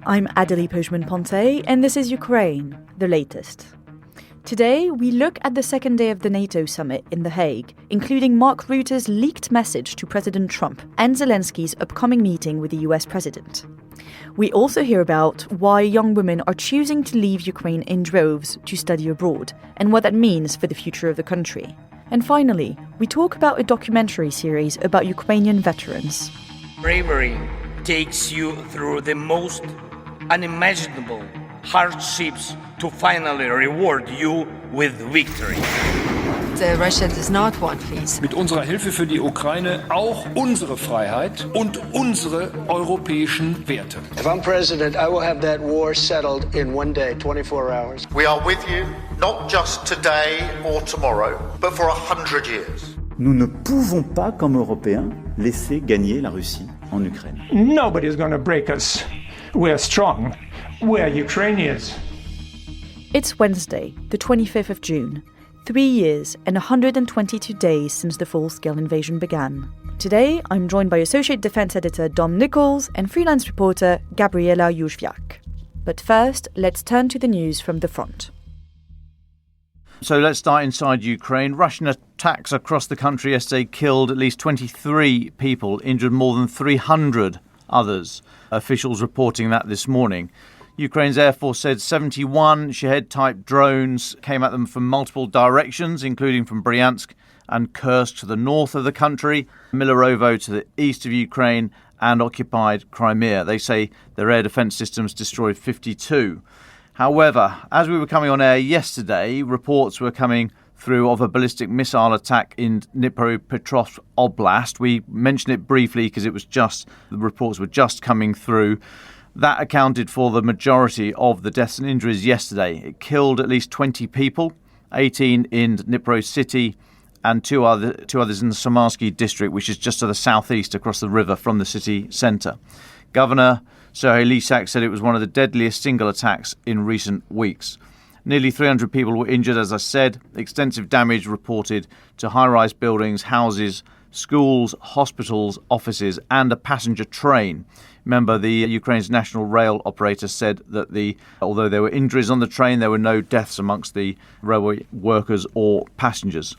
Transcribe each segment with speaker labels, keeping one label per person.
Speaker 1: I'm Adélie Pojzman-Pontay, and this is Ukraine, the latest. Today, we look at the second day of the Nato summit in The Hague, including Mark Rutte's leaked message to President Trump and Zelensky's upcoming meeting with the US president. We also hear about why young women are choosing to leave Ukraine in droves to study abroad, and what that means for the future of the country. And finally, we talk about a documentary series about Ukrainian veterans.
Speaker 2: Bravery takes you through the most unimaginable hardships to finally reward you with victory.
Speaker 3: Russia does not want peace.
Speaker 4: Mit unserer Hilfe für die Ukraine auch unsere Freiheit und unsere europäischen Werte.
Speaker 5: If I'm president, I will have that war settled in one day, 24 hours.
Speaker 6: We are with you, not just today or tomorrow, but for 100 years.
Speaker 7: Nous ne pouvons pas, comme Européens, laisser gagner la Russie en Ukraine.
Speaker 8: Nobody's going to break us. We're strong. We're Ukrainians.
Speaker 1: It's Wednesday, the 25th of June, 3 years and 122 days since the full-scale invasion began. Today, I'm joined by Associate Defense Editor Dom Nicholls and freelance reporter Gabriella Jozwiak. But first, let's turn to the news from the front.
Speaker 9: So let's start inside Ukraine. Russian attacks across the country yesterday killed at least 23 people, injured more than 300 others. Officials reporting that this morning. Ukraine's Air Force said 71 Shahed-type drones came at them from multiple directions, including from Bryansk and Kursk to the north of the country, Milarovo to the east of Ukraine, and occupied Crimea. They say their air defence systems destroyed 52. However, as we were coming on air yesterday, reports were coming through of a ballistic missile attack in Dnipropetrovsk Oblast. We mentioned it briefly because the reports were just coming through. That accounted for the majority of the deaths and injuries yesterday. It killed at least 20 people, 18 in Dnipro city and two others in the Samarsky district, which is just to the southeast across the river from the city centre. Governor Serhiy Lysak said it was one of the deadliest single attacks in recent weeks. Nearly 300 people were injured, as I said. Extensive damage reported to high-rise buildings, houses, schools, hospitals, offices and a passenger train. Remember, the Ukraine's national rail operator said that although there were injuries on the train, there were no deaths amongst the railway workers or passengers.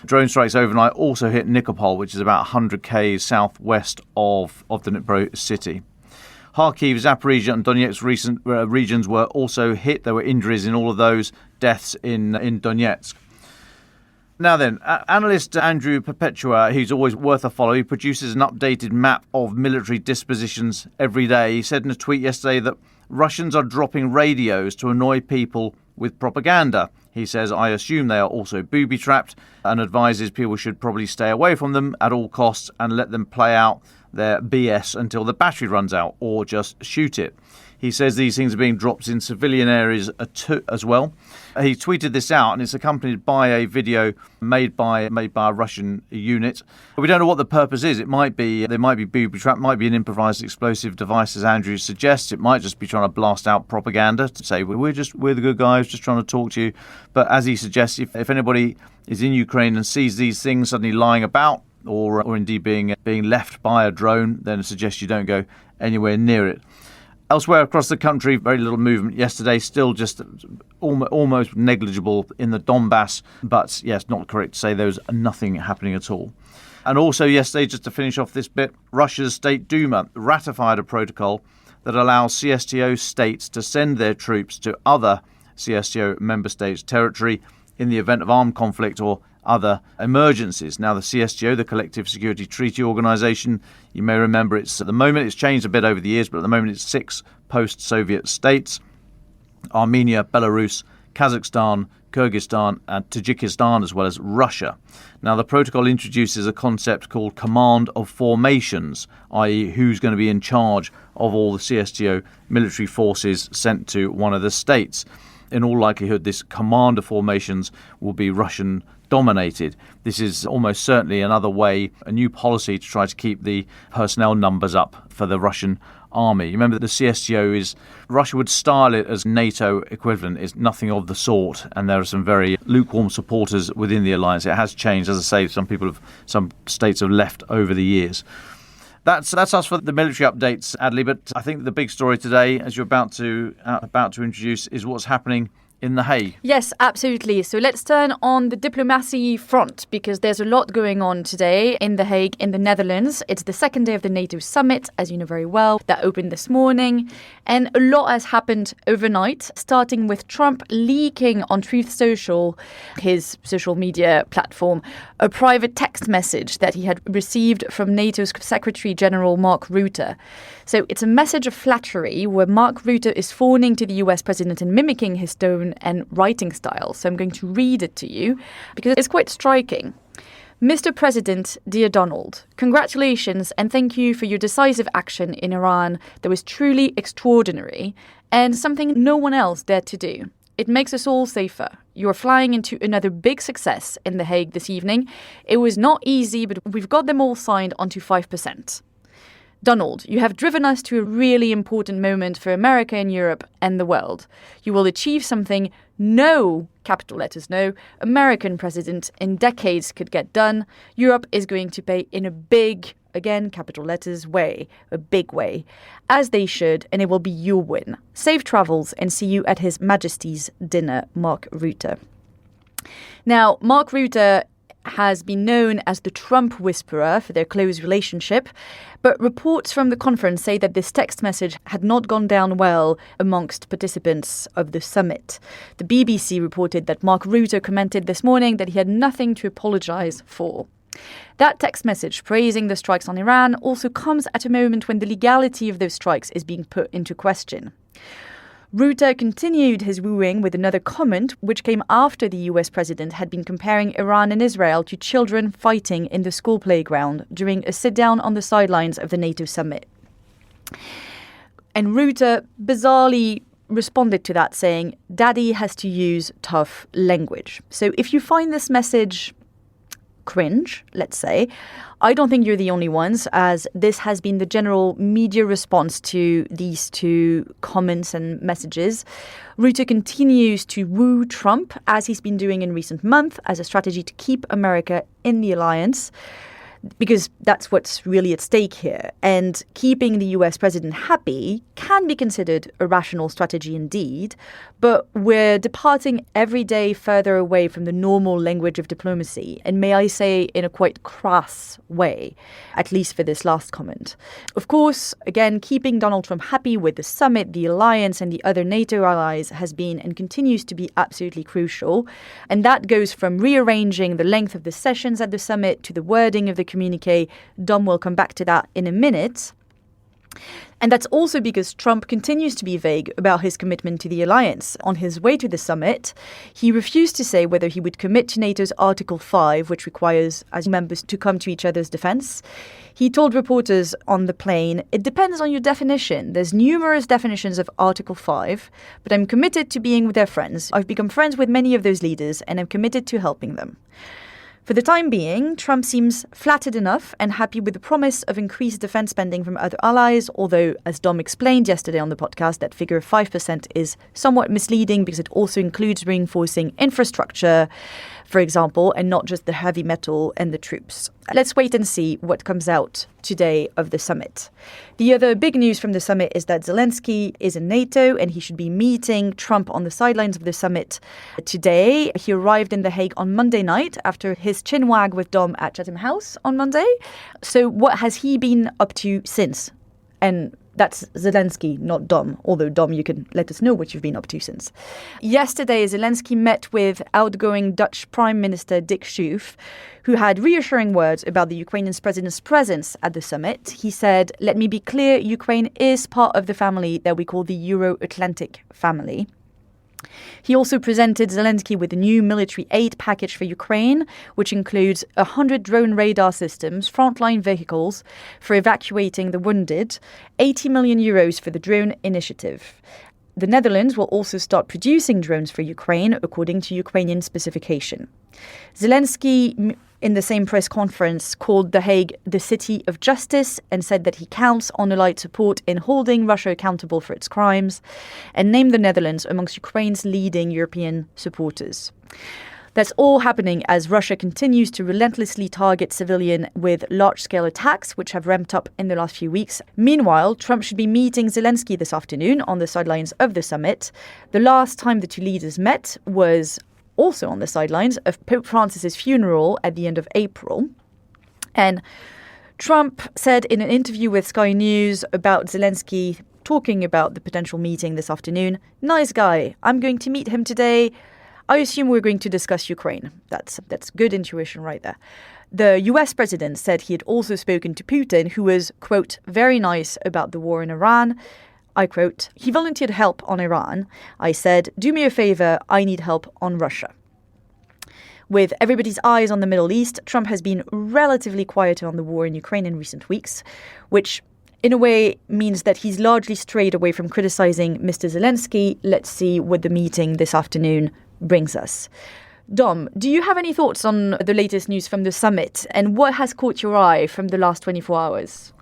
Speaker 9: Drone strikes overnight also hit Nicholls, which is about 100 km southwest of the Dnipro city. Kharkiv, Zaporizhzhia and Donetsk regions were also hit. There were injuries in all of those, deaths in Donetsk. Now then, analyst Andrew Perpetua, who's always worth a follow, he produces an updated map of military dispositions every day. He said in a tweet yesterday that Russians are dropping radios to annoy people with propaganda. He says, I assume they are also booby-trapped, and advises people should probably stay away from them at all costs and let them play out their BS until the battery runs out, or just shoot it. He says these things are being dropped in civilian areas as well. He tweeted this out, and it's accompanied by a video made by a Russian unit. But we don't know what the purpose is. They might be booby-trapped, might be an improvised explosive device, as Andrew suggests. It might just be trying to blast out propaganda to say we're the good guys, just trying to talk to you. But as he suggests, if anybody is in Ukraine and sees these things suddenly lying about, or indeed being left by a drone, then I suggest you don't go anywhere near it. Elsewhere across the country, very little movement yesterday, still just almost negligible in the Donbass, but yes, not correct to say there was nothing happening at all. And also yesterday, just to finish off this bit, Russia's State Duma ratified a protocol that allows CSTO states to send their troops to other CSTO member states' territory in the event of armed conflict or other emergencies. Now, the CSTO, the Collective Security Treaty Organization, you may remember at the moment it's changed a bit over the years, but at the moment it's 6 post-Soviet states: Armenia, Belarus, Kazakhstan, Kyrgyzstan and Tajikistan, as well as Russia. Now, the protocol introduces a concept called command of formations, i.e. who's going to be in charge of all the CSTO military forces sent to one of the states. In all likelihood, this command of formations will be Russian dominated. This is almost certainly another way, a new policy to try to keep the personnel numbers up for the Russian army. You remember that the CSTO Russia would style it as NATO equivalent. It's nothing of the sort, and there are some very lukewarm supporters within the alliance. It has changed, as I say, some states have left over the years. That's us for the military updates, Adélie. But I think the big story today, as you're about to introduce, is what's happening in The Hague.
Speaker 1: Yes, absolutely. So let's turn on the diplomacy front, because there's a lot going on today in The Hague, in the Netherlands. It's the second day of the NATO summit, as you know very well, that opened this morning. And a lot has happened overnight, starting with Trump leaking on Truth Social, his social media platform, a private text message that he had received from NATO's Secretary General Mark Rutte. So it's a message of flattery where Mark Rutte is phoning to the US president and mimicking his tone and writing style. So I'm going to read it to you because it's quite striking. Mr. President, dear Donald, congratulations and thank you for your decisive action in Iran that was truly extraordinary and something no one else dared to do. It makes us all safer. You're flying into another big success in The Hague this evening. It was not easy, but we've got them all signed onto 5%. Donald, you have driven us to a really important moment for America and Europe and the world. You will achieve something no, capital letters no, American president in decades could get done. Europe is going to pay in a big, again, capital letters, way, a big way, as they should, and it will be your win. Safe travels and see you at His Majesty's dinner, Mark Rutte. Now, Mark Rutte has been known as the Trump whisperer for their close relationship, but reports from the conference say that this text message had not gone down well amongst participants of the summit. The BBC reported that Mark Rutte commented this morning that he had nothing to apologise for. That text message praising the strikes on Iran also comes at a moment when the legality of those strikes is being put into question. Rutte continued his wooing with another comment, which came after the US president had been comparing Iran and Israel to children fighting in the school playground during a sit-down on the sidelines of the NATO summit. And Rutte bizarrely responded to that, saying, "Daddy has to use tough language." So if you find this message cringe, let's say, I don't think you're the only ones, as this has been the general media response to these two comments and messages. Rutte continues to woo Trump, as he's been doing in recent months, as a strategy to keep America in the alliance, because that's what's really at stake here. And keeping the US president happy can be considered a rational strategy indeed, but we're departing every day further away from the normal language of diplomacy, and may I say in a quite crass way, at least for this last comment. Of course, again, keeping Donald Trump happy with the summit, the alliance and the other NATO allies has been and continues to be absolutely crucial. And that goes from rearranging the length of the sessions at the summit to the wording of the communique. Dom will come back to that in a minute. And that's also because Trump continues to be vague about his commitment to the alliance. On his way to the summit, he refused to say whether he would commit to NATO's Article 5, which requires as members to come to each other's defense. He told reporters on the plane, "It depends on your definition. There's numerous definitions of Article 5, but I'm committed to being with their friends. I've become friends with many of those leaders, and I'm committed to helping them." For the time being, Trump seems flattered enough and happy with the promise of increased defense spending from other allies, although, as Dom explained yesterday on the podcast, that figure of 5% is somewhat misleading because it also includes reinforcing infrastructure, for example, and not just the heavy metal and the troops. Let's wait and see what comes out today of the summit. The other big news from the summit is that Zelensky is in NATO and he should be meeting Trump on the sidelines of the summit today. He arrived in The Hague on Monday night after his chinwag with Dom at Chatham House on Monday. So what has he been up to since? And that's Zelensky, not Dom. Although, Dom, you can let us know what you've been up to since. Yesterday, Zelensky met with outgoing Dutch Prime Minister Dick Schoof, who had reassuring words about the Ukrainian president's presence at the summit. He said, "Let me be clear, Ukraine is part of the family that we call the Euro-Atlantic family." He also presented Zelensky with a new military aid package for Ukraine, which includes 100 drone radar systems, frontline vehicles for evacuating the wounded, 80 million euros for the drone initiative. The Netherlands will also start producing drones for Ukraine, according to Ukrainian specification. Zelensky, in the same press conference, called The Hague the city of justice and said that he counts on allied support in holding Russia accountable for its crimes, and named the Netherlands amongst Ukraine's leading European supporters. That's all happening as Russia continues to relentlessly target civilians with large-scale attacks, which have ramped up in the last few weeks. Meanwhile, Trump should be meeting Zelensky this afternoon on the sidelines of the summit. The last time the two leaders met was also on the sidelines of Pope Francis's funeral at the end of April. And Trump said in an interview with Sky News about Zelensky talking about the potential meeting this afternoon, "Nice guy. I'm going to meet him today. I assume we're going to discuss Ukraine." That's good intuition right there. The US president said he had also spoken to Putin, who was, quote, very nice about the war in Iran. I quote, "He volunteered help on Iran. I said, do me a favor, I need help on Russia." With everybody's eyes on the Middle East, Trump has been relatively quieter on the war in Ukraine in recent weeks, which in a way means that he's largely strayed away from criticizing Mr. Zelensky. Let's see what the meeting this afternoon brings us. Dom, do you have any thoughts on the latest news from the summit and what has caught your eye from the last 24 hours?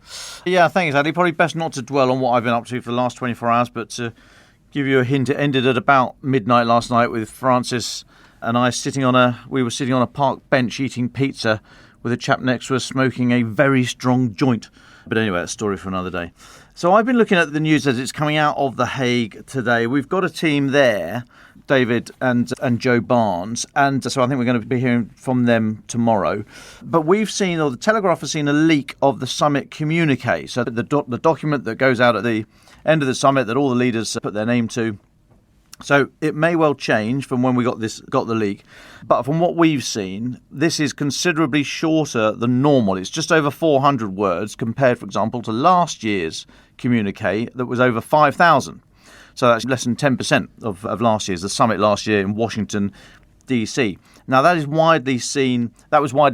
Speaker 9: Yeah, thanks, Adélie. Probably best not to dwell on what I've been up to for the last 24 hours, but to give you a hint, it ended at about midnight last night with Francis and I we were sitting on a park bench eating pizza with a chap next to us smoking a very strong joint. But anyway, that's a story for another day. So I've been looking at the news as it's coming out of The Hague today. We've got a team there, David and Joe Barnes, and so I think we're going to be hearing from them tomorrow. But we've seen, or the Telegraph has seen, a leak of the summit communique. So the document that goes out at the end of the summit that all the leaders put their name to. So it may well change from when we got the leak. But from what we've seen, this is considerably shorter than normal. It's just over 400 words compared, for example, to last year's communique that was over 5,000. So that's less than 10% of last year's, the summit last year in Washington, D.C. Now, that was widely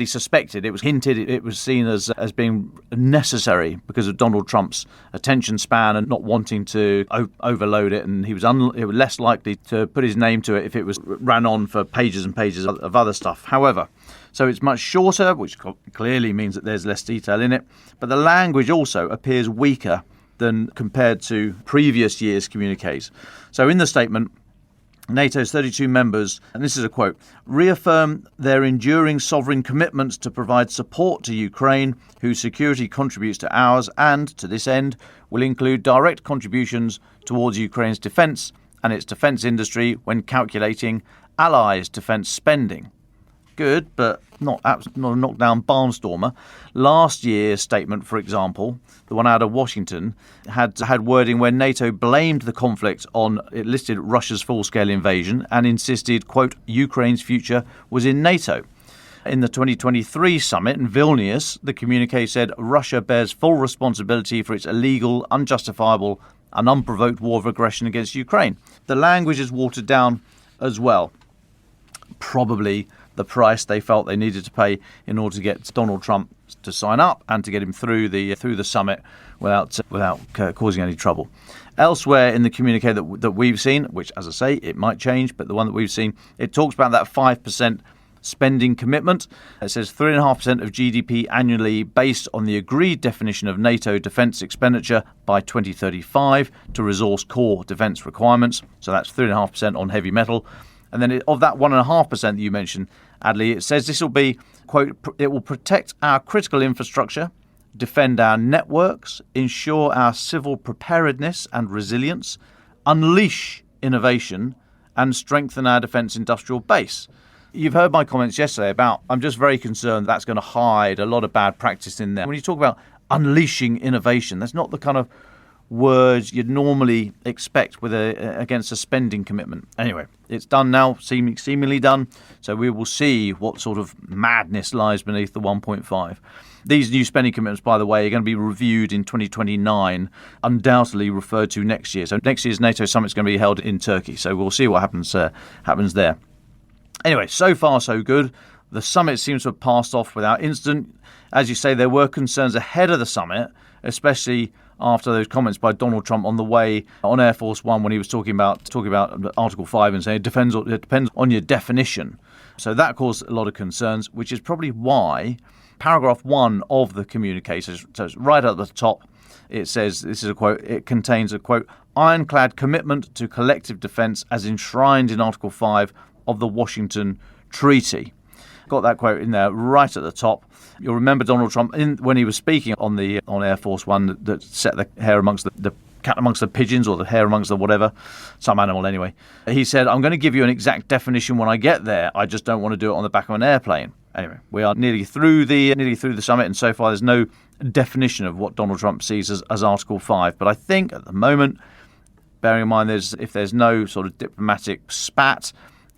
Speaker 9: suspected. It was hinted, it was seen as being necessary because of Donald Trump's attention span and not wanting to overload it. And he was less likely to put his name to it if it ran on for pages and pages of other stuff. However, so it's much shorter, which clearly means that there's less detail in it. But the language also appears weaker than compared to previous year's communiques. So in the statement, NATO's 32 members, and this is a quote, reaffirm their enduring sovereign commitments to provide support to Ukraine, whose security contributes to ours, and, to this end, will include direct contributions towards Ukraine's defence and its defence industry when calculating allies' defence spending. Good, but not a knockdown barnstormer. Last year's statement, for example, the one out of Washington, had wording where NATO blamed the conflict on, it listed Russia's full-scale invasion and insisted, quote, Ukraine's future was in NATO. In the 2023 summit in Vilnius, the communique said Russia bears full responsibility for its illegal, unjustifiable and unprovoked war of aggression against Ukraine. The language is watered down as well. Probably the price they felt they needed to pay in order to get Donald Trump to sign up and to get him through the summit without causing any trouble. Elsewhere in the communique that we've seen, which, as I say, it might change, but the one that we've seen, it talks about that 5% spending commitment. It says 3.5% of GDP annually based on the agreed definition of NATO defence expenditure by 2035 to resource core defence requirements. So that's 3.5% on heavy metal. And then of that 1.5% that you mentioned, Adélie, it says this will be, quote, it will protect our critical infrastructure, defend our networks, ensure our civil preparedness and resilience, unleash innovation, and strengthen our defence industrial base. You've heard my comments yesterday about I'm just very concerned that's going to hide a lot of bad practice in there. When you talk about unleashing innovation, that's not the kind of words you'd normally expect against a spending commitment. Anyway, it's done now, seemingly done. So we will see what sort of madness lies beneath the 1.5. These new spending commitments, by the way, are going to be reviewed in 2029, undoubtedly referred to next year. So next year's NATO summit is going to be held in Turkey. So we'll see what happens there. Anyway, so far so good. The summit seems to have passed off without incident. As you say, there were concerns ahead of the summit, especially after those comments by Donald Trump on the way on Air Force One when he was talking about Article 5 and saying it depends on your definition. So that caused a lot of concerns, which is probably why paragraph 1 of the communique, so it's right at the top, it says, this is a quote, it contains a quote, ironclad commitment to collective defence as enshrined in Article 5 of the Washington treaty. Got that quote in there right at the top. You'll remember Donald Trump, when he was speaking on Air Force One, that set the hair amongst the cat amongst the pigeons, or the hare amongst the whatever, some animal anyway. He said, I'm going to give you an exact definition when I get there. I just don't want to do it on the back of an airplane. Anyway, we are nearly through the summit, and so far there's no definition of what Donald Trump sees as Article 5. But I think at the moment, bearing in mind if there's no sort of diplomatic spat,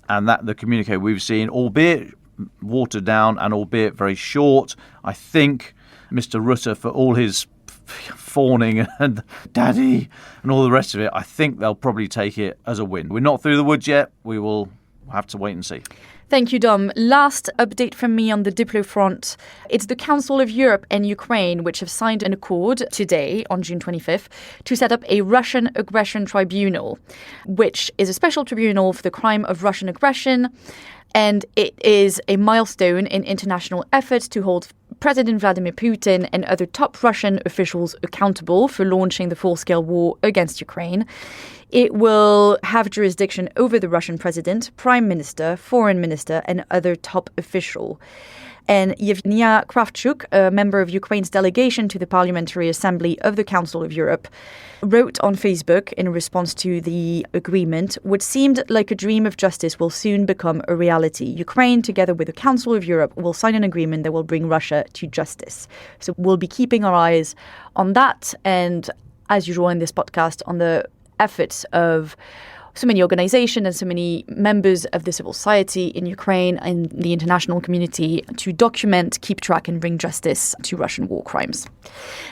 Speaker 9: and that the communique we've seen, albeit watered down and albeit very short, I think Mr. Rutte, for all his fawning and daddy and all the rest of it, I think they'll probably take it as a win. We're not through the woods yet. We will have to wait and see.
Speaker 1: Thank you, Dom. Last update from me on the Diplo front. It's the Council of Europe and Ukraine which have signed an accord today, on June 25th, to set up a Russian aggression tribunal, which is a special tribunal for the crime of Russian aggression. And it is a milestone in international efforts to hold President Vladimir Putin and other top Russian officials accountable for launching the full-scale war against Ukraine. It will have jurisdiction over the Russian president, prime minister, foreign minister, and other top official. And Yevgenia Kravchuk, a member of Ukraine's delegation to the Parliamentary Assembly of the Council of Europe, wrote on Facebook in response to the agreement, what seemed like a dream of justice will soon become a reality. Ukraine, together with the Council of Europe, will sign an agreement that will bring Russia to justice. So we'll be keeping our eyes on that. And as usual in this podcast, on the efforts of so many organizations and so many members of the civil society in Ukraine and the international community to document, keep track and bring justice to Russian war crimes.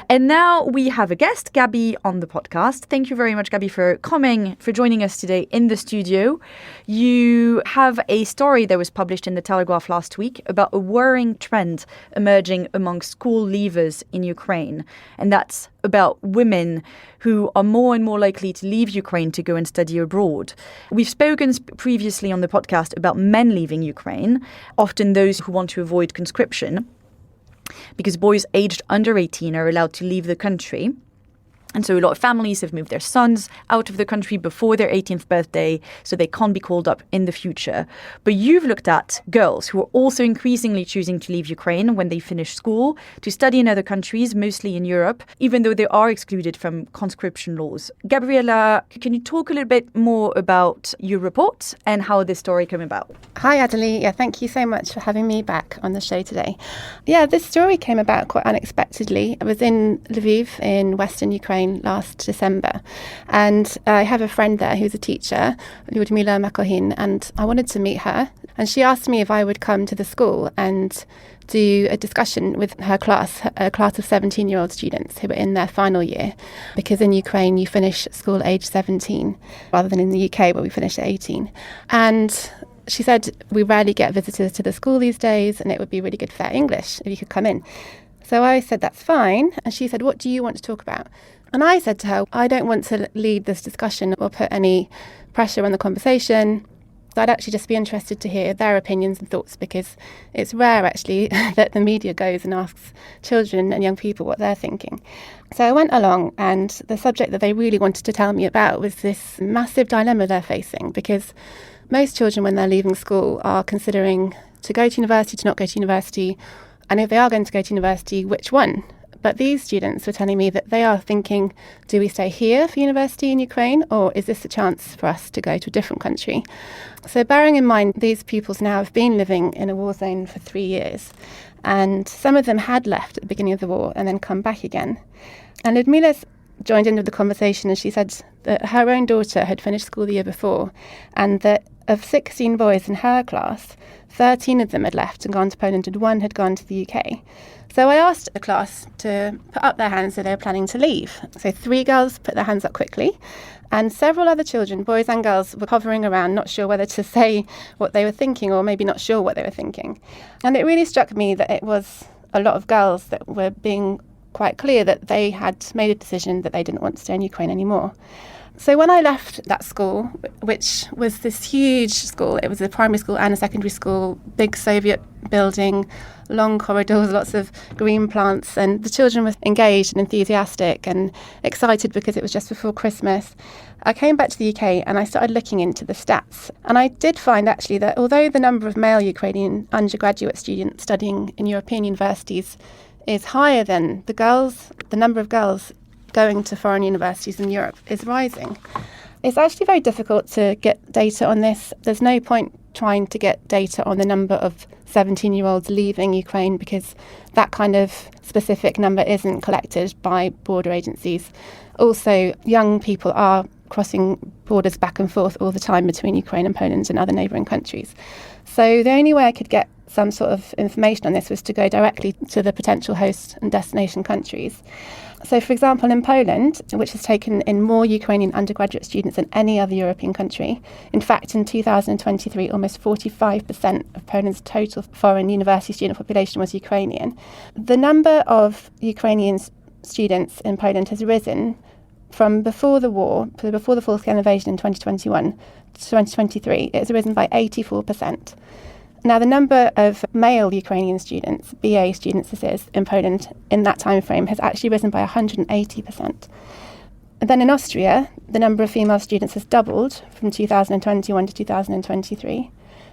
Speaker 1: And now we have a guest, Gabi, on the podcast. Thank you very much, Gabi, for joining us today in the studio. You have a story that was published in the Telegraph last week about a worrying trend emerging among school leavers in Ukraine. And that's about women who are more and more likely to leave Ukraine to go and study abroad. We've spoken previously on the podcast about men leaving Ukraine, often those who want to avoid conscription, because boys aged under 18 are allowed to leave the country. And so a lot of families have moved their sons out of the country before their 18th birthday, so they can't be called up in the future. But you've looked at girls who are also increasingly choosing to leave Ukraine when they finish school to study in other countries, mostly in Europe, even though they are excluded from conscription laws. Gabriella, can you talk a little bit more about your report and how this story came about?
Speaker 10: Hi, Adélie. Yeah, thank you so much for having me back on the show today. Yeah, this story came about quite unexpectedly. I was in Lviv in Western Ukraine last December, and I have a friend there who's a teacher, Lyudmila Makohin, and I wanted to meet her, and she asked me if I would come to the school and do a discussion with her class, a class of 17-year-old students who were in their final year, because in Ukraine you finish school age 17 rather than in the UK where we finish at 18. And she said, we rarely get visitors to the school these days, and it would be really good for their English if you could come in. So I said, that's fine. And she said, what do you want to talk about? And I said to her, I don't want to lead this discussion or put any pressure on the conversation. So I'd actually just be interested to hear their opinions and thoughts, because it's rare actually that the media goes and asks children and young people what they're thinking. So I went along, and the subject that they really wanted to tell me about was this massive dilemma they're facing, because most children when they're leaving school are considering to go to university, to not go to university, and if they are going to go to university, which one? But these students were telling me that they are thinking, do we stay here for university in Ukraine, or is this a chance for us to go to a different country? So bearing in mind, these pupils now have been living in a war zone for 3 years, and some of them had left at the beginning of the war and then come back again. And Lyudmila's joined into the conversation, and she said that her own daughter had finished school the year before, and that of 16 boys in her class, 13 of them had left and gone to Poland, and 1 had gone to the UK. So I asked the class to put up their hands that they were planning to leave. So 3 girls put their hands up quickly, and several other children, boys and girls, were hovering around, not sure whether to say what they were thinking, or maybe not sure what they were thinking. And it really struck me that it was a lot of girls that were being quite clear that they had made a decision that they didn't want to stay in Ukraine anymore. So when I left that school, which was this huge school, it was a primary school and a secondary school, big Soviet building, long corridors, lots of green plants, and the children were engaged and enthusiastic and excited because it was just before Christmas. I came back to the UK and I started looking into the stats. And I did find actually that although the number of male Ukrainian undergraduate students studying in European universities is higher than the number of girls going to foreign universities in Europe is rising. It's actually very difficult to get data on this. There's no point trying to get data on the number of 17-year-olds leaving Ukraine because that kind of specific number isn't collected by border agencies. Also, young people are crossing borders back and forth all the time between Ukraine and Poland and other neighbouring countries. So the only way I could get some sort of information on this was to go directly to the potential host and destination countries. So, for example, in Poland, which has taken in more Ukrainian undergraduate students than any other European country, in fact, in 2023, almost 45% of Poland's total foreign university student population was Ukrainian. The number of Ukrainian students in Poland has risen from before the war, so before the full-scale invasion in 2021 to 2023, it has risen by 84%. Now, the number of male Ukrainian students, BA students this is, in Poland in that time frame has actually risen by 180%. And then in Austria, the number of female students has doubled from 2021 to 2023.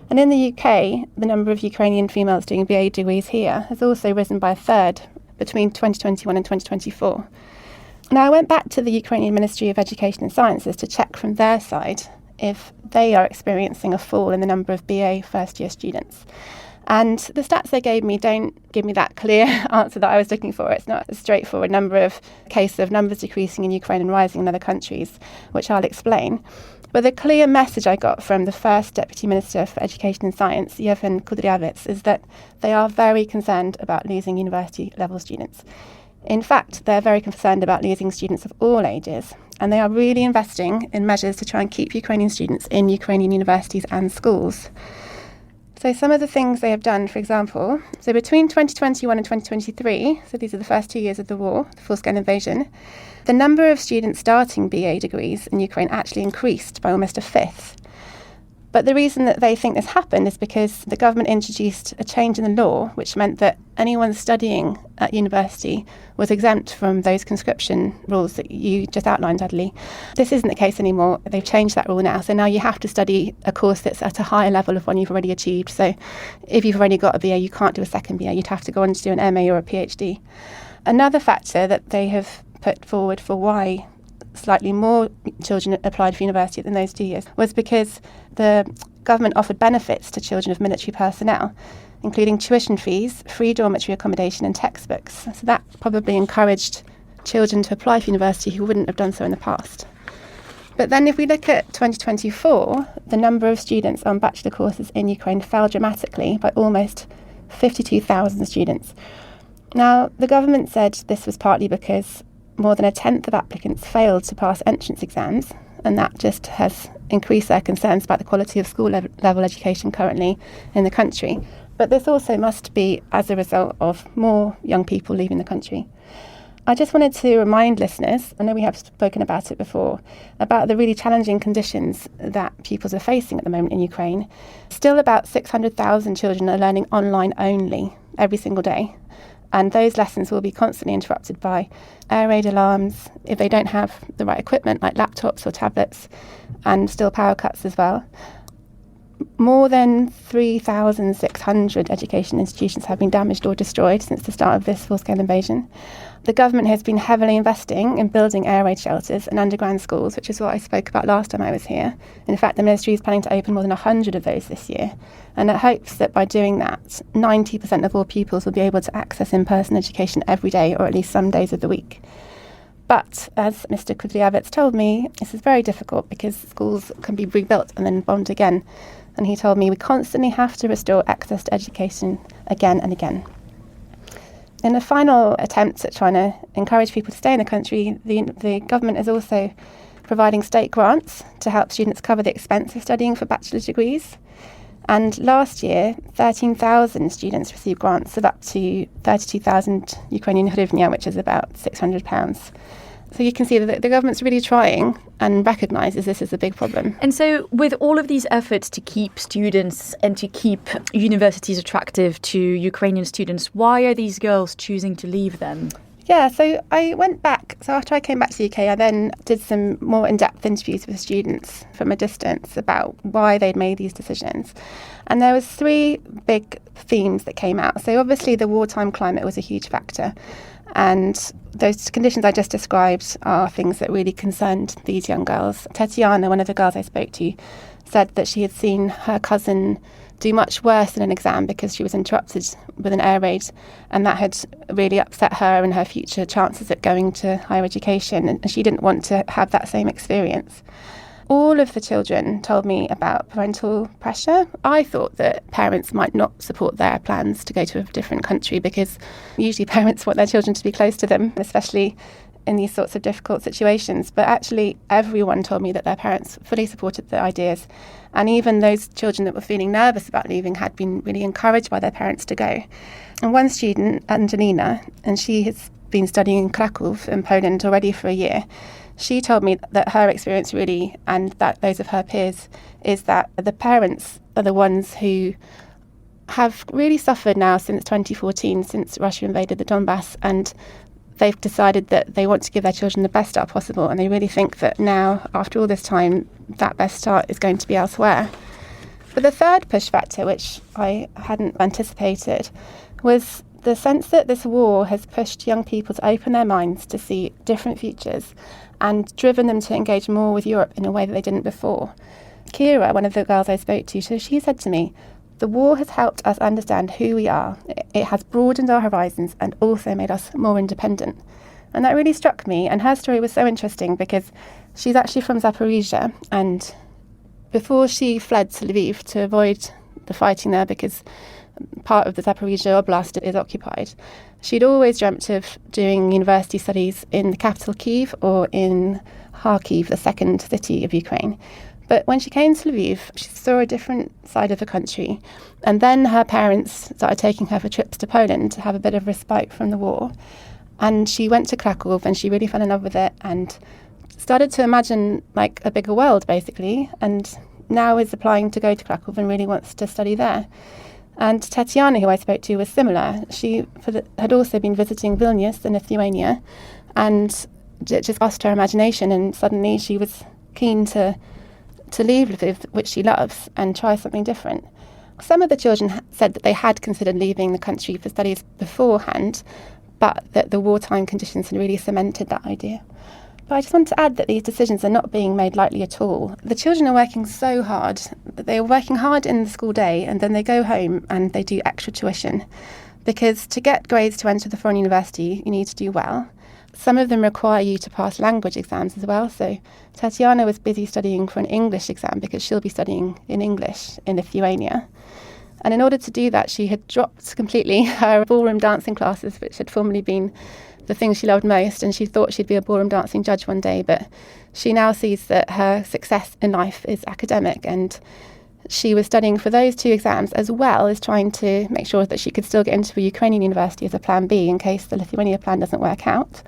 Speaker 10: And in the UK, the number of Ukrainian females doing BA degrees here has also risen by a third between 2021 and 2024. Now, I went back to the Ukrainian Ministry of Education and Sciences to check from their side if they are experiencing a fall in the number of BA first-year students. And the stats they gave me don't give me that clear answer that I was looking for. It's not a straightforward case of numbers decreasing in Ukraine and rising in other countries, which I'll explain. But the clear message I got from the first Deputy Minister for Education and Science, Yevhen Kudryavets, is that they are very concerned about losing university-level students. In fact, they're very concerned about losing students of all ages, and they are really investing in measures to try and keep Ukrainian students in Ukrainian universities and schools. So some of the things they have done, for example, so between 2021 and 2023, so these are the first 2 years of the war, the full-scale invasion, the number of students starting BA degrees in Ukraine actually increased by almost a fifth. But the reason that they think this happened is because the government introduced a change in the law, which meant that anyone studying at university was exempt from those conscription rules that you just outlined, Adélie. This isn't the case anymore. They've changed that rule now. So now you have to study a course that's at a higher level of one you've already achieved. So if you've already got a BA, you can't do a second BA. You'd have to go on to do an MA or a PhD. Another factor that they have put forward for why slightly more children applied for university than those 2 years was because the government offered benefits to children of military personnel, including tuition fees, free dormitory accommodation and textbooks. So that probably encouraged children to apply for university who wouldn't have done so in the past. But then if we look at 2024, the number of students on bachelor courses in Ukraine fell dramatically by almost 52,000 students. Now, the government said this was partly because more than a tenth of applicants failed to pass entrance exams, and that just has increased their concerns about the quality of school level education currently in the country. But this also must be as a result of more young people leaving the country. I just wanted to remind listeners, I know we have spoken about it before, about the really challenging conditions that pupils are facing at the moment in Ukraine. Still about 600,000 children are learning online only every single day. And those lessons will be constantly interrupted by air raid alarms if they don't have the right equipment like laptops or tablets, and still power cuts as well. More than 3,600 education institutions have been damaged or destroyed since the start of this full-scale invasion. The government has been heavily investing in building air raid shelters and underground schools, which is what I spoke about last time I was here. In fact, the ministry is planning to open more than 100 of those this year, and it hopes that by doing that, 90% of all pupils will be able to access in-person education every day, or at least some days of the week. But as Mr. Kudryavets told me, this is very difficult because schools can be rebuilt and then bombed again. And he told me we constantly have to restore access to education again and again. In a final attempt at trying to encourage people to stay in the country, the government is also providing state grants to help students cover the expense of studying for bachelor's degrees. And last year, 13,000 students received grants of up to 32,000 Ukrainian hryvnia, which is about £600. So you can see that the government's really trying and recognises this as a big problem.
Speaker 1: And so with all of these efforts to keep students and to keep universities attractive to Ukrainian students, why are these girls choosing to leave them?
Speaker 10: Yeah, so I went back. So after I came back to the UK, I then did some more in-depth interviews with students from a distance about why they'd made these decisions. And there was 3 big themes that came out. So obviously the wartime climate was a huge factor. And those conditions I just described are things that really concerned these young girls. Tatiana, one of the girls I spoke to, said that she had seen her cousin do much worse in an exam because she was interrupted with an air raid, and that had really upset her and her future chances at going to higher education, and she didn't want to have that same experience. All of the children told me about parental pressure. I thought that parents might not support their plans to go to a different country because usually parents want their children to be close to them, especially in these sorts of difficult situations. But actually everyone told me that their parents fully supported the ideas. And even those children that were feeling nervous about leaving had been really encouraged by their parents to go. And one student, Angelina, and she has been studying in Krakow in Poland already for a year, she told me that her experience really, and that those of her peers, is that the parents are the ones who have really suffered now since 2014, since Russia invaded the Donbass, and they've decided that they want to give their children the best start possible, and they really think that now, after all this time, that best start is going to be elsewhere. But the third push factor, which I hadn't anticipated, was the sense that this war has pushed young people to open their minds to see different futures and driven them to engage more with Europe in a way that they didn't before. Kira, one of the girls I spoke to, so she said to me, "The war has helped us understand who we are. It has broadened our horizons and also made us more independent." And that really struck me. And her story was so interesting because she's actually from Zaporizhia. And before she fled to Lviv to avoid the fighting there, because part of the Zaporizhia Oblast is occupied, she'd always dreamt of doing university studies in the capital Kyiv or in Kharkiv, the second city of Ukraine. But when she came to Lviv, she saw a different side of the country. And then her parents started taking her for trips to Poland to have a bit of respite from the war. And she went to Krakow and she really fell in love with it and started to imagine like a bigger world, basically. And now is applying to go to Krakow and really wants to study there. And Tatiana, who I spoke to, was similar. She had also been visiting Vilnius in Lithuania, and it just crossed her imagination, and suddenly she was keen to leave Lviv, which she loves, and try something different. Some of the children said that they had considered leaving the country for studies beforehand, but that the wartime conditions had really cemented that idea. But I just want to add that these decisions are not being made lightly at all. The children are working so hard. They're working hard in the school day, and then they go home and they do extra tuition. Because to get grades to enter the foreign university, you need to do well. Some of them require you to pass language exams as well. So Tatiana was busy studying for an English exam because she'll be studying in English in Lithuania. And in order to do that, she had dropped completely her ballroom dancing classes, which had formerly been the thing she loved most, and she thought she'd be a ballroom dancing judge one day, but she now sees that her success in life is academic, and she was studying for those 2 exams as well as trying to make sure that she could still get into a Ukrainian university as a plan B in case the Lithuania plan doesn't work out.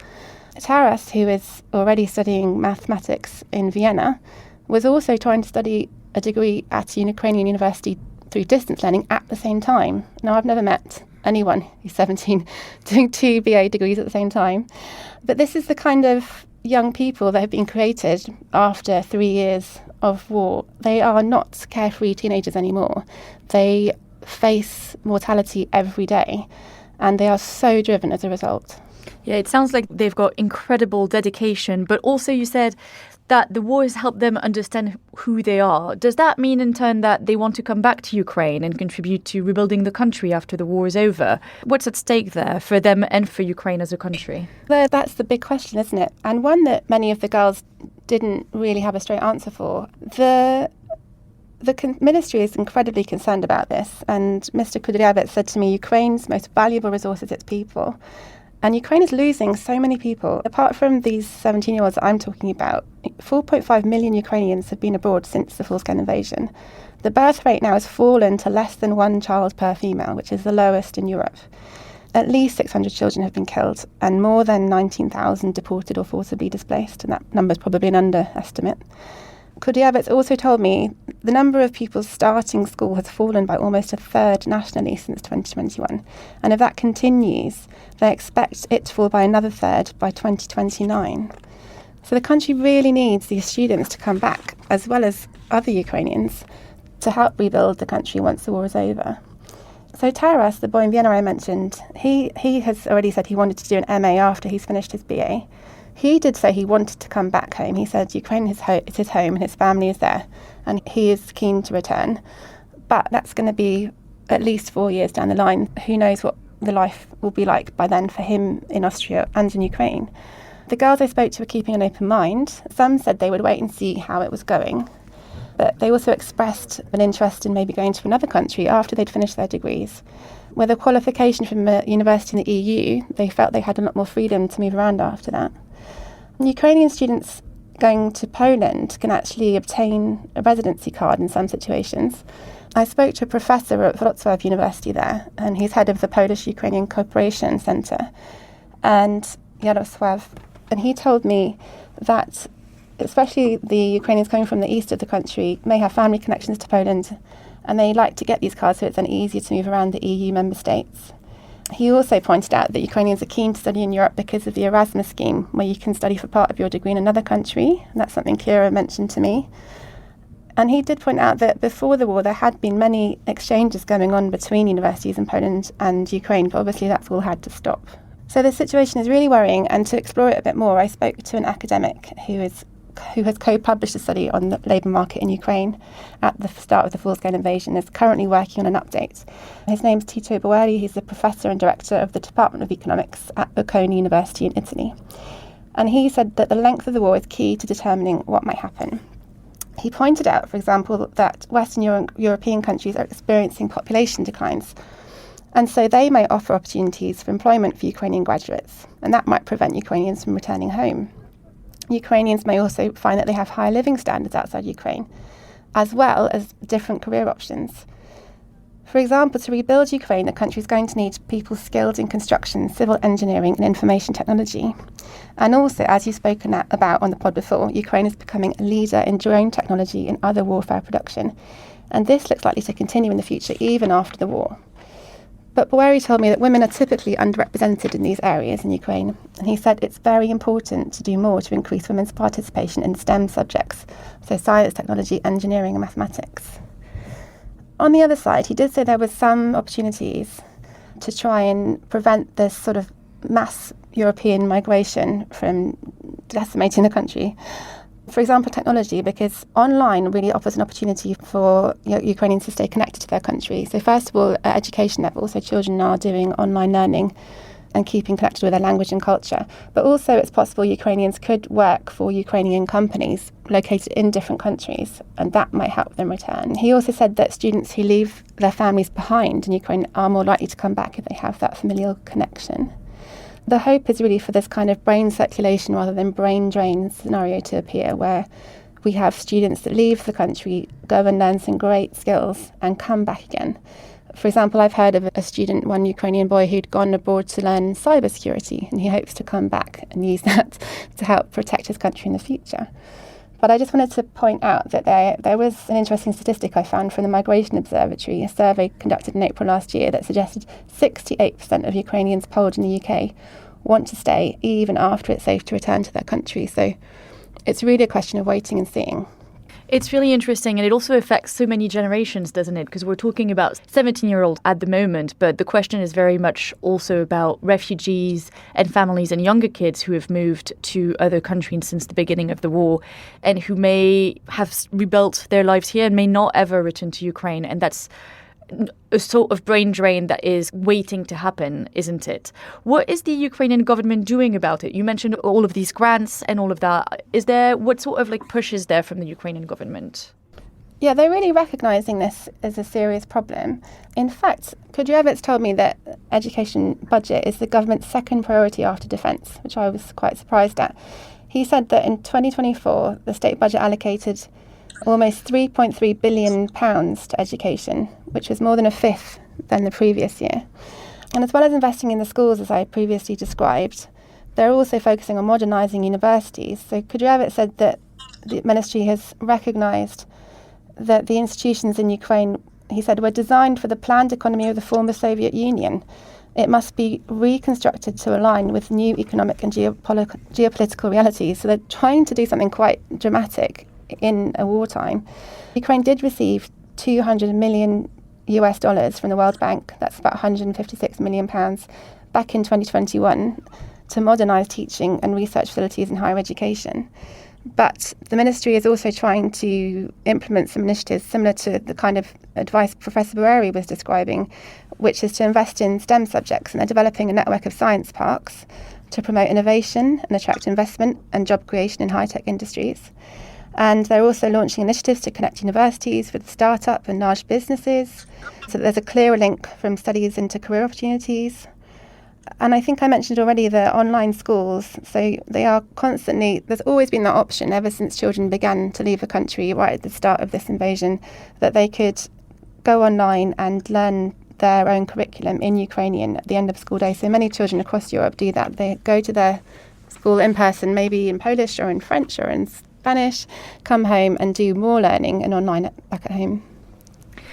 Speaker 10: Taras, who is already studying mathematics in Vienna, was also trying to study a degree at a Ukrainian university through distance learning at the same time. Now, I've never met anyone who's 17 doing 2 BA degrees at the same time. But this is the kind of young people that have been created after 3 years of war. They are not carefree teenagers anymore. They face mortality every day, and they are so driven as a result.
Speaker 1: Yeah, it sounds like they've got incredible dedication, but also you said that the war has helped them understand who they are. Does that mean in turn that they want to come back to Ukraine and contribute to rebuilding the country after the war is over? What's at stake there for them and for Ukraine as a country?
Speaker 10: That's the big question, isn't it? And one that many of the girls didn't really have a straight answer for. The ministry is incredibly concerned about this, and Mr. Kudryavets said to me, Ukraine's most valuable resource is its people. And Ukraine is losing so many people. Apart from these 17-year-olds that I'm talking about, 4.5 million Ukrainians have been abroad since the full-scale invasion. The birth rate now has fallen to less than 1 child per female, which is the lowest in Europe. At least 600 children have been killed, and more than 19,000 deported or forcibly displaced, and that number is probably an underestimate. Kudryavets also told me the number of people starting school has fallen by almost a third nationally since 2021. And if that continues, they expect it to fall by another third by 2029. So the country really needs these students to come back, as well as other Ukrainians, to help rebuild the country once the war is over. So Taras, the boy in Vienna I mentioned, he has already said he wanted to do an MA after he's finished his BA. He did say he wanted to come back home. He said Ukraine is his home and his family is there, and he is keen to return. But that's going to be at least 4 years down the line. Who knows what the life will be like by then for him in Austria and in Ukraine. The girls I spoke to were keeping an open mind. Some said they would wait and see how it was going. But they also expressed an interest in maybe going to another country after they'd finished their degrees. With a qualification from a university in the EU, they felt they had a lot more freedom to move around after that. Ukrainian students going to Poland can actually obtain a residency card in some situations. I spoke to a professor at Wrocław University there, and he's head of the Polish-Ukrainian Cooperation Centre, and Jarosław, and he told me that especially the Ukrainians coming from the east of the country may have family connections to Poland, and they like to get these cards so it's then easier to move around the EU member states. He also pointed out that Ukrainians are keen to study in Europe because of the Erasmus scheme, where you can study for part of your degree in another country. And that's something Kira mentioned to me. And he did point out that before the war, there had been many exchanges going on between universities in Poland and Ukraine, but obviously that's all had to stop. So the situation is really worrying, and to explore it a bit more, I spoke to an academic who has co-published a study on the labour market in Ukraine at the start of the full-scale invasion, is currently working on an update. His name's Tito Boeri. He's the professor and director of the Department of Economics at Bocconi University in Italy. And he said that the length of the war is key to determining what might happen. He pointed out, for example, that Western European countries are experiencing population declines, and so they may offer opportunities for employment for Ukrainian graduates, and that might prevent Ukrainians from returning home. Ukrainians may also find that they have higher living standards outside Ukraine, as well as different career options. For example, to rebuild Ukraine, the country is going to need people skilled in construction, civil engineering and information technology. And also, as you've spoken about on the pod before, Ukraine is becoming a leader in drone technology and other warfare production. And this looks likely to continue in the future, even after the war. But Boeri told me that women are typically underrepresented in these areas in Ukraine, and he said it's very important to do more to increase women's participation in STEM subjects, so science, technology, engineering and mathematics. On the other side, he did say there were some opportunities to try and prevent this sort of mass European migration from decimating the country. For example, technology, because online really offers an opportunity for Ukrainians to stay connected to their country. So first of all, at education level, so children are doing online learning and keeping connected with their language and culture. But also it's possible Ukrainians could work for Ukrainian companies located in different countries, and that might help them return. He also said that students who leave their families behind in Ukraine are more likely to come back if they have that familial connection. The hope is really for this kind of brain circulation rather than brain drain scenario to appear, where we have students that leave the country, go and learn some great skills and come back again. For example, I've heard of a student, one Ukrainian boy, who'd gone abroad to learn cybersecurity, and he hopes to come back and use that to help protect his country in the future. But I just wanted to point out that there was an interesting statistic I found from the Migration Observatory, a survey conducted in April last year that suggested 68% of Ukrainians polled in the UK want to stay even after it's safe to return to their country. So it's really a question of waiting and seeing.
Speaker 1: It's really interesting, and it also affects so many generations, doesn't it? Because we're talking about 17-year-olds at the moment, but the question is very much also about refugees and families and younger kids who have moved to other countries since the beginning of the war and who may have rebuilt their lives here and may not ever return to Ukraine. And that's a sort of brain drain that is waiting to happen, isn't it? What is the Ukrainian government doing about it? You mentioned all of these grants and all of that. What sort of push is there from the Ukrainian government?
Speaker 10: Yeah, they're really recognising this as a serious problem. In fact, Kudryavets told me that education budget is the government's second priority after defence, which I was quite surprised at. He said that in 2024, the state budget allocated almost £3.3 billion to education, which was more than a fifth than the previous year. And as well as investing in the schools, as I previously described, they're also focusing on modernising universities. So Kudryavets said that the ministry has recognised that the institutions in Ukraine, he said, were designed for the planned economy of the former Soviet Union. It must be reconstructed to align with new economic and geopolitical realities. So they're trying to do something quite dramatic in a wartime. Ukraine did receive $200 million from the World Bank. That's about £156 million back in 2021 to modernise teaching and research facilities in higher education. But the ministry is also trying to implement some initiatives similar to the kind of advice Professor Boeri was describing, which is to invest in STEM subjects, and they're developing a network of science parks to promote innovation and attract investment and job creation in high-tech industries. And they're also launching initiatives to connect universities with startup and large businesses, so that there's a clearer link from studies into career opportunities. And I think I mentioned already the online schools. So they are constantly, there's always been that option ever since children began to leave the country right at the start of this invasion, that they could go online and learn their own curriculum in Ukrainian at the end of school day. So many children across Europe do that. They go to their school in person, maybe in Polish or in French or in Spanish, come home and do more learning and online back at home.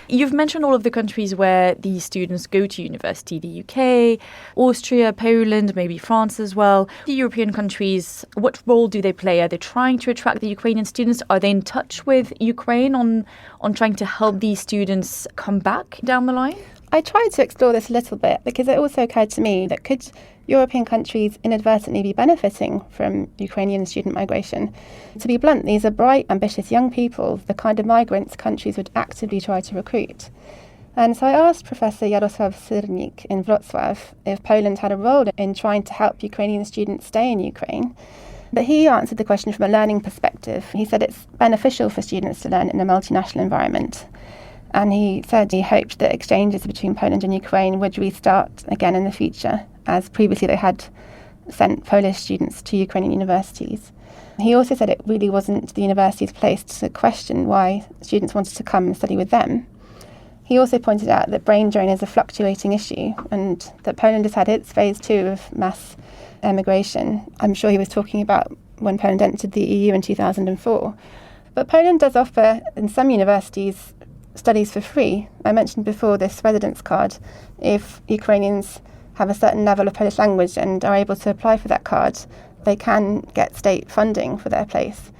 Speaker 1: You've mentioned all of the countries where these students go to university, the UK, Austria, Poland, maybe France as well. The European countries, what role do they play? Are they trying to attract the Ukrainian students? Are they in touch with Ukraine on trying to help these students come back down the line?
Speaker 10: I tried to explore this a little bit because it also occurred to me that could European countries inadvertently be benefiting from Ukrainian student migration? To be blunt, these are bright, ambitious young people, the kind of migrants countries would actively try to recruit. And so I asked Professor Jarosław Syrnik in Wrocław if Poland had a role in trying to help Ukrainian students stay in Ukraine. But he answered the question from a learning perspective. He said it's beneficial for students to learn in a multinational environment. And he said he hoped that exchanges between Poland and Ukraine would restart again in the future, as previously they had sent Polish students to Ukrainian universities. He also said it really wasn't the university's place to question why students wanted to come and study with them. He also pointed out that brain drain is a fluctuating issue and that Poland has had its phase 2 of mass emigration. I'm sure he was talking about when Poland entered the EU in 2004. But Poland does offer, in some universities, studies for free. I mentioned before this residence card. If Ukrainians have a certain level of Polish language and are able to apply for that card, they can get state funding for their place.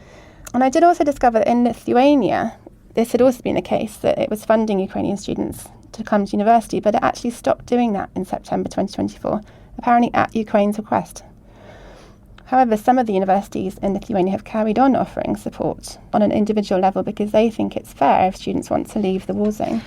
Speaker 10: And I did also discover that in Lithuania, this had also been the case, that it was funding Ukrainian students to come to university, but it actually stopped doing that in September 2024, apparently at Ukraine's request. However, some of the universities in Lithuania have carried on offering support on an individual level because they think it's fair if students want to leave the war zone.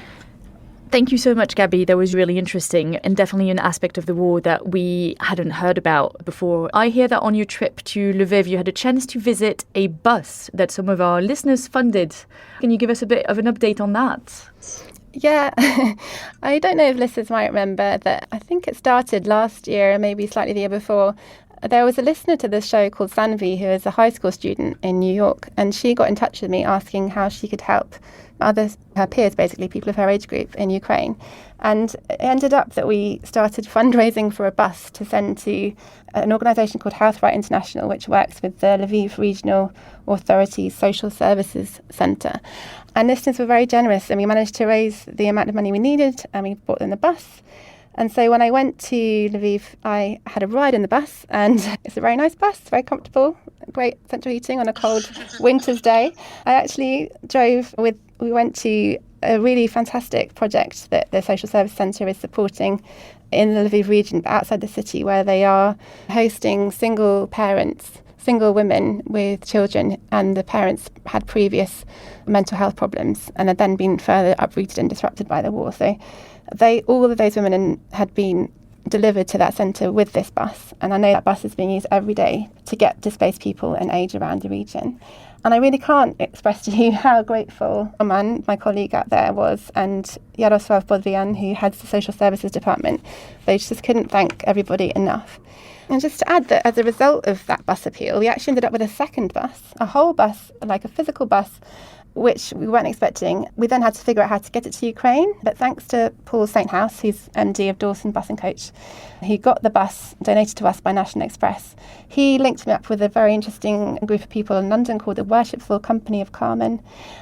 Speaker 1: Thank you so much, Gabby. That was really interesting and definitely an aspect of the war that we hadn't heard about before. I hear that on your trip to Lviv, you had a chance to visit a bus that some of our listeners funded. Can you give us a bit of an update on that?
Speaker 10: Yeah, I don't know if listeners might remember that I think it started last year, maybe slightly the year before. There was a listener to this show called Sanvi, who is a high school student in New York, and she got in touch with me asking how she could help her peers, basically people of her age group in Ukraine. And it ended up that we started fundraising for a bus to send to an organisation called Health Right International, which works with the Lviv Regional Authority's Social Services Centre. And listeners were very generous, and we managed to raise the amount of money we needed, and we bought them the bus. And so when I went to Lviv, I had a ride in the bus, and it's a very nice bus, very comfortable, great central heating on a cold winter's day. I actually we went to a really fantastic project that the Social Service Centre is supporting in the Lviv region, but outside the city, where they are hosting single women with children, and the parents had previous mental health problems and had then been further uprooted and disrupted by the war. So all of those women had been delivered to that centre with this bus, and I know that bus is being used every day to get displaced people and aid around the region. And I really can't express to you how grateful Roman, my colleague out there, was, and Jarosław Bodvian, who heads the Social Services Department. They just couldn't thank everybody enough. And just to add that as a result of that bus appeal, we actually ended up with a second bus, a whole bus, like a physical bus, which we weren't expecting. We then had to figure out how to get it to Ukraine. But thanks to Paul Sainthouse, who's MD of Dawson Bus and Coach, he got the bus donated to us by National Express. He linked me up with a very interesting group of people in London called the Worshipful Company of Carmen.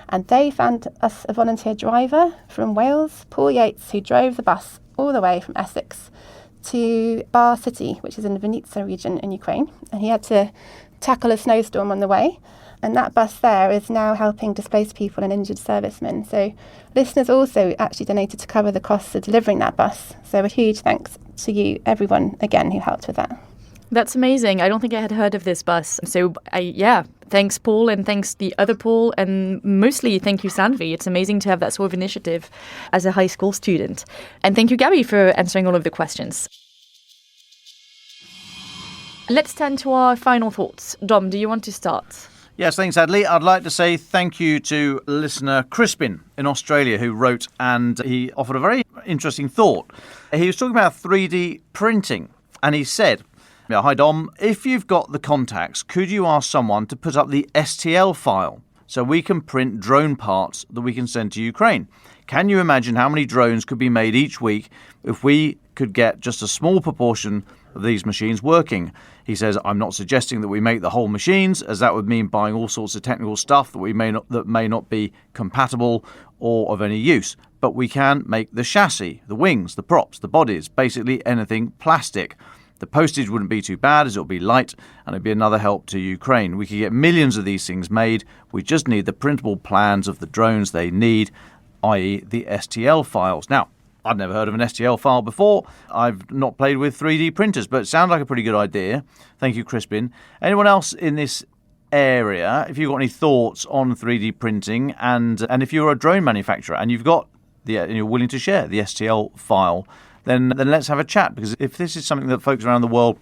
Speaker 10: And they found us a volunteer driver from Wales, Paul Yates, who drove the bus all the way from Essex to Bar City, which is in the Vinnytsia region in Ukraine. And he had to tackle a snowstorm on the way. And that bus there is now helping displaced people and injured servicemen. So listeners also actually donated to cover the costs of delivering that bus. So a huge thanks to you, everyone, again, who helped with that.
Speaker 1: That's amazing. I don't think I had heard of this bus. So, thanks, Paul, and thanks the other Paul, and mostly thank you, Sanvi. It's amazing to have that sort of initiative as a high school student. And thank you, Gabby, for answering all of the questions. Let's turn to our final thoughts. Dom, do you want to start?
Speaker 9: Yes, thanks, Adélie. I'd like to say thank you to listener Crispin in Australia who wrote, and he offered a very interesting thought. He was talking about 3D printing, and he said, hi, Dom, if you've got the contacts, could you ask someone to put up the STL file so we can print drone parts that we can send to Ukraine? Can you imagine how many drones could be made each week if we could get just a small proportion of these machines working? He says, I'm not suggesting that we make the whole machines, as that would mean buying all sorts of technical stuff that may not be compatible or of any use. But we can make the chassis, the wings, the props, the bodies, basically anything plastic. The postage wouldn't be too bad as it'll be light and it'd be another help to Ukraine. We could get millions of these things made. We just need the printable plans of the drones they need, i.e. the STL files. Now, I'd never heard of an STL file before. I've not played with 3D printers, but it sounds like a pretty good idea. Thank you, Crispin. Anyone else in this area, if you've got any thoughts on 3D printing, and if you're a drone manufacturer and you're willing to share the STL file, then let's have a chat, because if this is something that folks around the world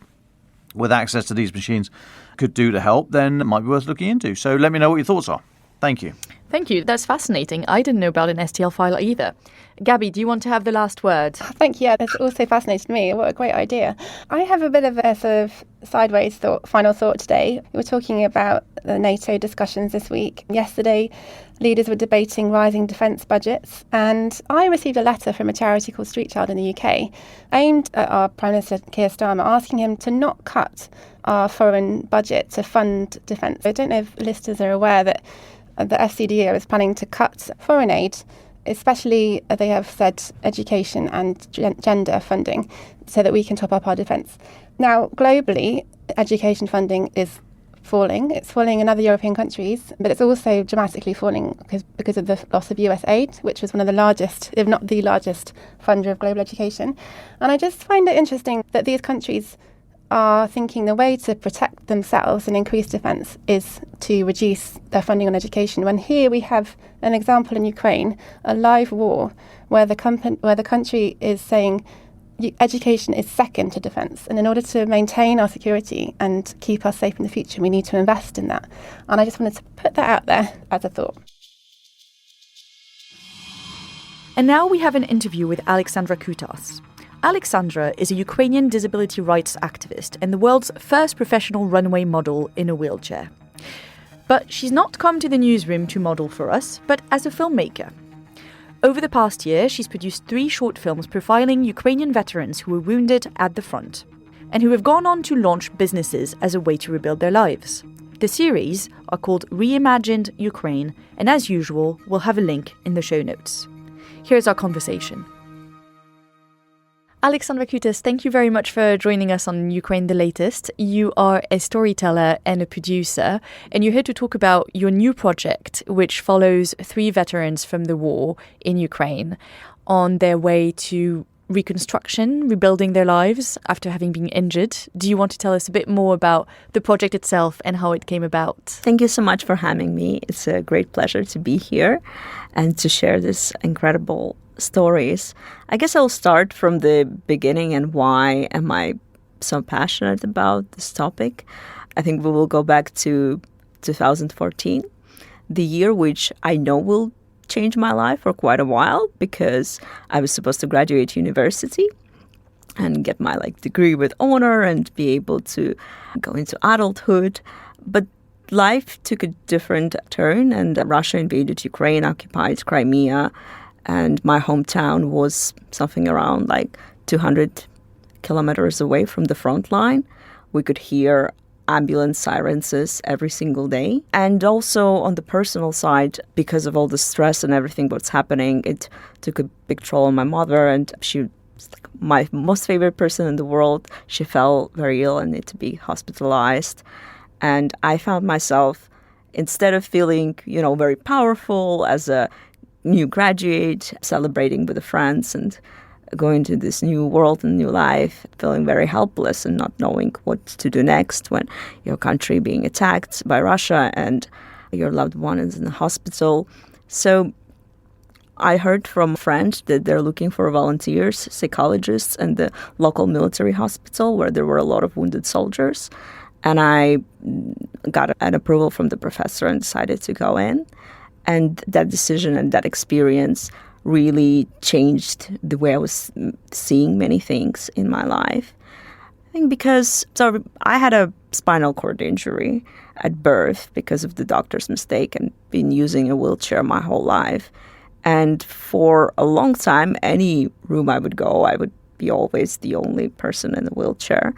Speaker 9: with access to these machines could do to help, then it might be worth looking into. So let me know what your thoughts are. Thank you.
Speaker 1: Thank you. That's fascinating. I didn't know about an STL file either. Gabby, do you want to have the last word?
Speaker 10: Thank you. Yeah, that's also fascinated me. What a great idea. I have a bit of a sort of sideways final thought today. We were talking about the NATO discussions this week. Yesterday, leaders were debating rising defence budgets, and I received a letter from a charity called Street Child in the UK, aimed at our Prime Minister Keir Starmer, asking him to not cut our foreign budget to fund defence. I don't know if listeners are aware that the FCDO is planning to cut foreign aid, especially, they have said, education and gender funding, so that we can top up our defence. Now, globally, education funding is falling. It's falling in other European countries, but it's also dramatically falling because of the loss of US aid, which was one of the largest, if not the largest, funder of global education. And I just find it interesting that these countries are thinking the way to protect themselves and increase defence is to reduce their funding on education, when here we have an example in Ukraine, a live war, where the country is saying education is second to defence, and in order to maintain our security and keep us safe in the future, we need to invest in that. And I just wanted to put that out there as a thought.
Speaker 1: And now we have an interview with Alexandra Kutas. Alexandra is a Ukrainian disability rights activist and the world's first professional runway model in a wheelchair. But she's not come to the newsroom to model for us, but as a filmmaker. Over the past year, she's produced 3 short films profiling Ukrainian veterans who were wounded at the front and who have gone on to launch businesses as a way to rebuild their lives. The series are called Reimagined Ukraine, and as usual, we'll have a link in the show notes. Here's our conversation. Alexandra Kutas, thank you very much for joining us on Ukraine the Latest. You are a storyteller and a producer, and you're here to talk about your new project, which follows 3 veterans from the war in Ukraine on their way to reconstruction, rebuilding their lives after having been injured. Do you want to tell us a bit more about the project itself and how it came about?
Speaker 11: Thank you so much for having me. It's a great pleasure to be here and to share this incredible stories. I guess I'll start from the beginning and why am I so passionate about this topic. I think we will go back to 2014, the year which I know will change my life for quite a while, because I was supposed to graduate university and get my degree with honor and be able to go into adulthood. But life took a different turn, and Russia invaded Ukraine, occupied Crimea, and my hometown was something around like 200 kilometers away from the front line. We could hear ambulance sirens every single day. And also on the personal side, because of all the stress and everything what's happening, it took a big toll on my mother, and she was like my most favorite person in the world. She fell very ill and needed to be hospitalized. And I found myself, instead of feeling, very powerful as a new graduate, celebrating with the friends and going to this new world and new life, feeling very helpless and not knowing what to do next when your country being attacked by Russia and your loved one is in the hospital. So I heard from friends that they're looking for volunteers, psychologists in the local military hospital where there were a lot of wounded soldiers. And I got an approval from the professor and decided to go in. And that decision and that experience really changed the way I was seeing many things in my life. I think because I had a spinal cord injury at birth because of the doctor's mistake and been using a wheelchair my whole life. And for a long time, any room I would go, I would be always the only person in the wheelchair.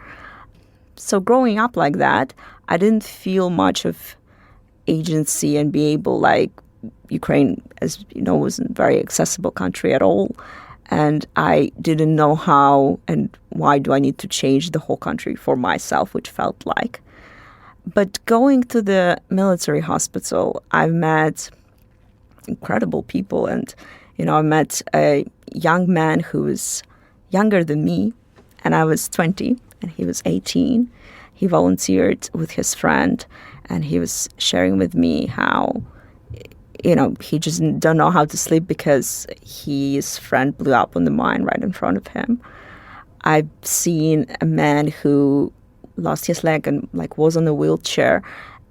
Speaker 11: So growing up like that, I didn't feel much of agency and be able, like, Ukraine, as you know, wasn't a very accessible country at all. And I didn't know how and why do I need to change the whole country for myself, which felt like. But going to the military hospital, I've met incredible people. And, I met a young man who was younger than me, and I was 20 and he was 18. He volunteered with his friend, and he was sharing with me how he just don't know how to sleep because his friend blew up on the mine right in front of him. I've seen a man who lost his leg and was on a wheelchair,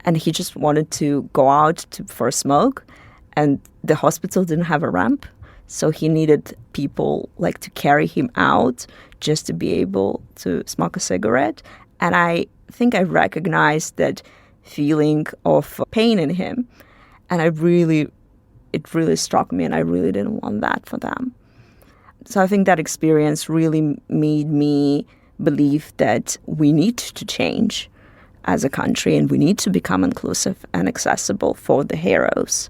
Speaker 11: and he just wanted to go out for a smoke, and the hospital didn't have a ramp, so he needed people to carry him out just to be able to smoke a cigarette. And I think I recognized that feeling of pain in him. And it really struck me, and I really didn't want that for them. So I think that experience really made me believe that we need to change as a country, and we need to become inclusive and accessible for the heroes.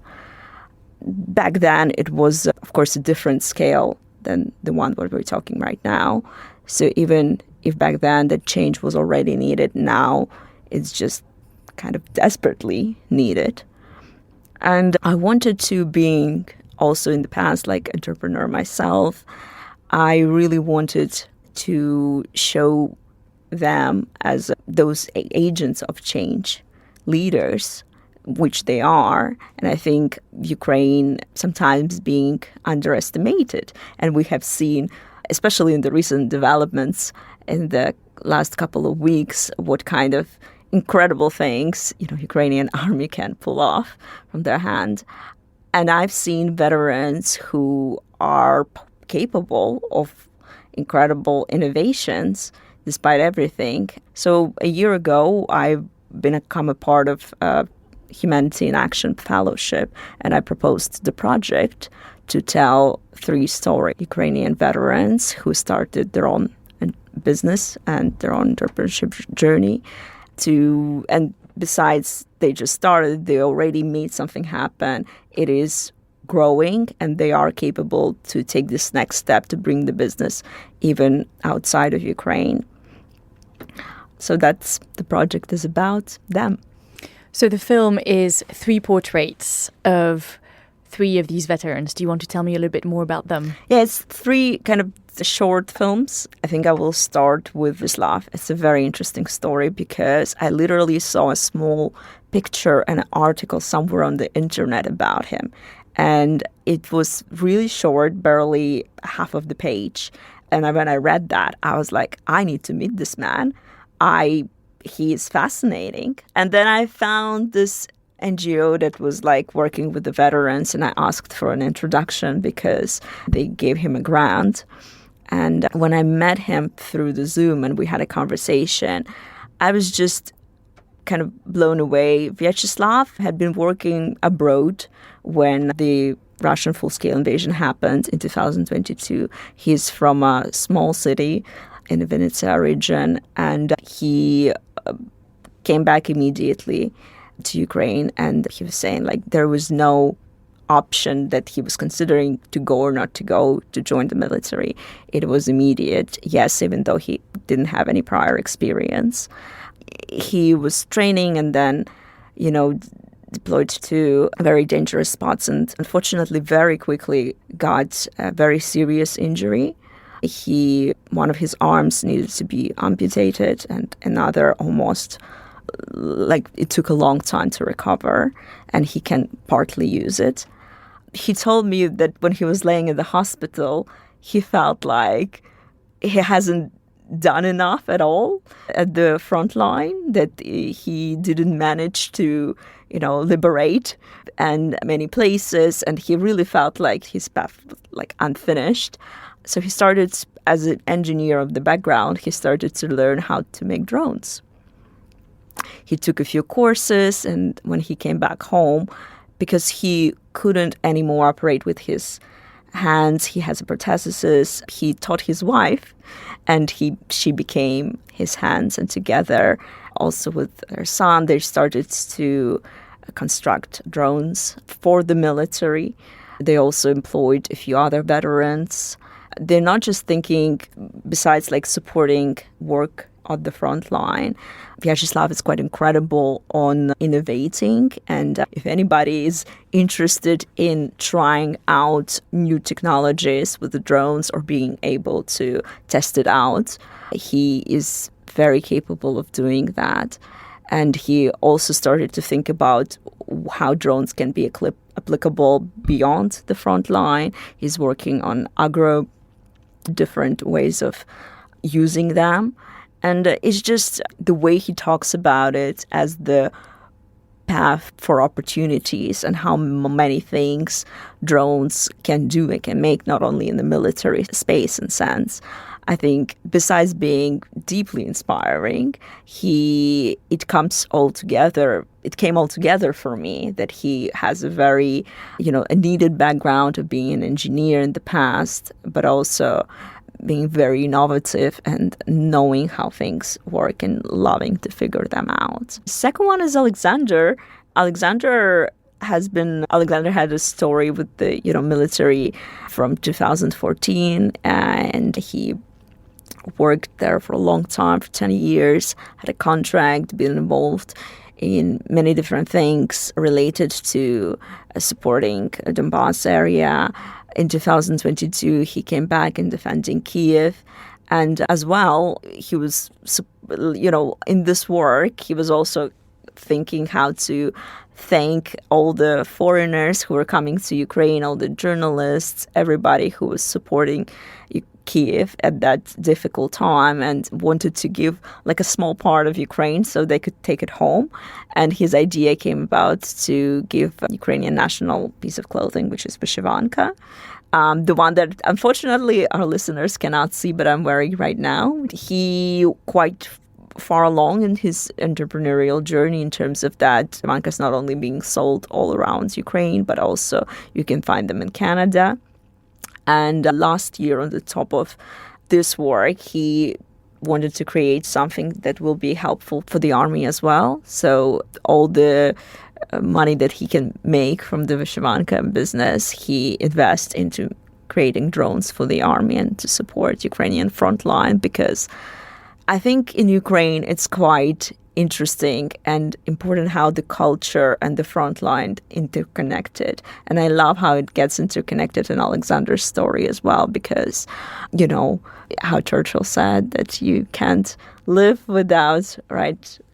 Speaker 11: Back then, it was, of course, a different scale than the one what we're talking right now. So even if back then that change was already needed, now it's just kind of desperately needed. And I wanted to, being also in the past entrepreneur myself, I really wanted to show them as those agents of change, leaders, which they are. And I think Ukraine sometimes being underestimated. And we have seen, especially in the recent developments in the last couple of weeks, what kind of incredible things, Ukrainian army can pull off from their hand. And I've seen veterans who are capable of incredible innovations despite everything. So a year ago, I've become a part of Humanity in Action Fellowship, and I proposed the project to tell 3 story Ukrainian veterans who started their own business and their own entrepreneurship journey. And besides they just started, they already made something happen. It is growing, and they are capable to take this next step to bring the business even outside of Ukraine. So that's the project is about them.
Speaker 1: So the film is 3 portraits of 3 of these veterans. Do you want to tell me a little bit more about them?
Speaker 11: Yeah, it's 3 kind of short films. I think I will start with Vyslav. It's a very interesting story because I literally saw a small picture and an article somewhere on the internet about him. And it was really short, barely half of the page. And when I read that, I was like, I need to meet this man. He is fascinating. And then I found this NGO that was working with the veterans, and I asked for an introduction because they gave him a grant. And when I met him through the Zoom and we had a conversation, I was just kind of blown away. Vyacheslav had been working abroad when the Russian full-scale invasion happened in 2022. He's from a small city in the Vinnytsia region, and he came back immediately to Ukraine, and he was saying like there was no option that he was considering to go or not to go to join the military. It was immediate, yes, even though he didn't have any prior experience. He was training and then, deployed to very dangerous spots, and unfortunately very quickly got a very serious injury. One of his arms needed to be amputated and another almost, it took a long time to recover, and he can partly use it. He told me that when he was laying in the hospital, he felt like he hasn't done enough at all at the front line, that he didn't manage to, liberate and many places, and he really felt like his path was unfinished. So he started, as an engineer of the background, he started to learn how to make drones. He took a few courses, and when he came back home, because he couldn't anymore operate with his hands, he has a prosthesis, he taught his wife, and she became his hands, and together, also with their son, they started to construct drones for the military. They also employed a few other veterans. They're not just thinking, besides supporting work on the front line, Vyacheslav is quite incredible on innovating, and if anybody is interested in trying out new technologies with the drones or being able to test it out, he is very capable of doing that. And he also started to think about how drones can be applicable beyond the front line. He's working on different ways of using them. And it's just the way he talks about it as the path for opportunities and how many things drones can do and can make, not only in the military space and sense. I think besides being deeply inspiring, it came all together for me that he has a very, a needed background of being an engineer in the past, but also being very innovative and knowing how things work and loving to figure them out. Second one is Alexander. Alexander had a story with the military from 2014, and he worked there for a long time, for 10 years, had a contract, been involved in many different things related to supporting the Donbass area. In 2022, he came back in defending Kyiv. And as well, he was, in this work, he was also thinking how to thank all the foreigners who were coming to Ukraine, all the journalists, everybody who was supporting Kyiv at that difficult time and wanted to give a small part of Ukraine so they could take it home. And his idea came about to give a Ukrainian national piece of clothing, which is Vyshyvanka. The one that unfortunately our listeners cannot see, but I'm wearing right now. He quite far along in his entrepreneurial journey in terms of that Vyshyvanka is not only being sold all around Ukraine, but also you can find them in Canada. And last year, on the top of this work, he wanted to create something that will be helpful for the army as well. So all the money that he can make from the Vyshyvanka business, he invests into creating drones for the army and to support Ukrainian frontline, because I think in Ukraine it's quite interesting and important how the culture and the front line interconnected. And I love how it gets interconnected in Alexander's story as well, because, how Churchill said that you can't live without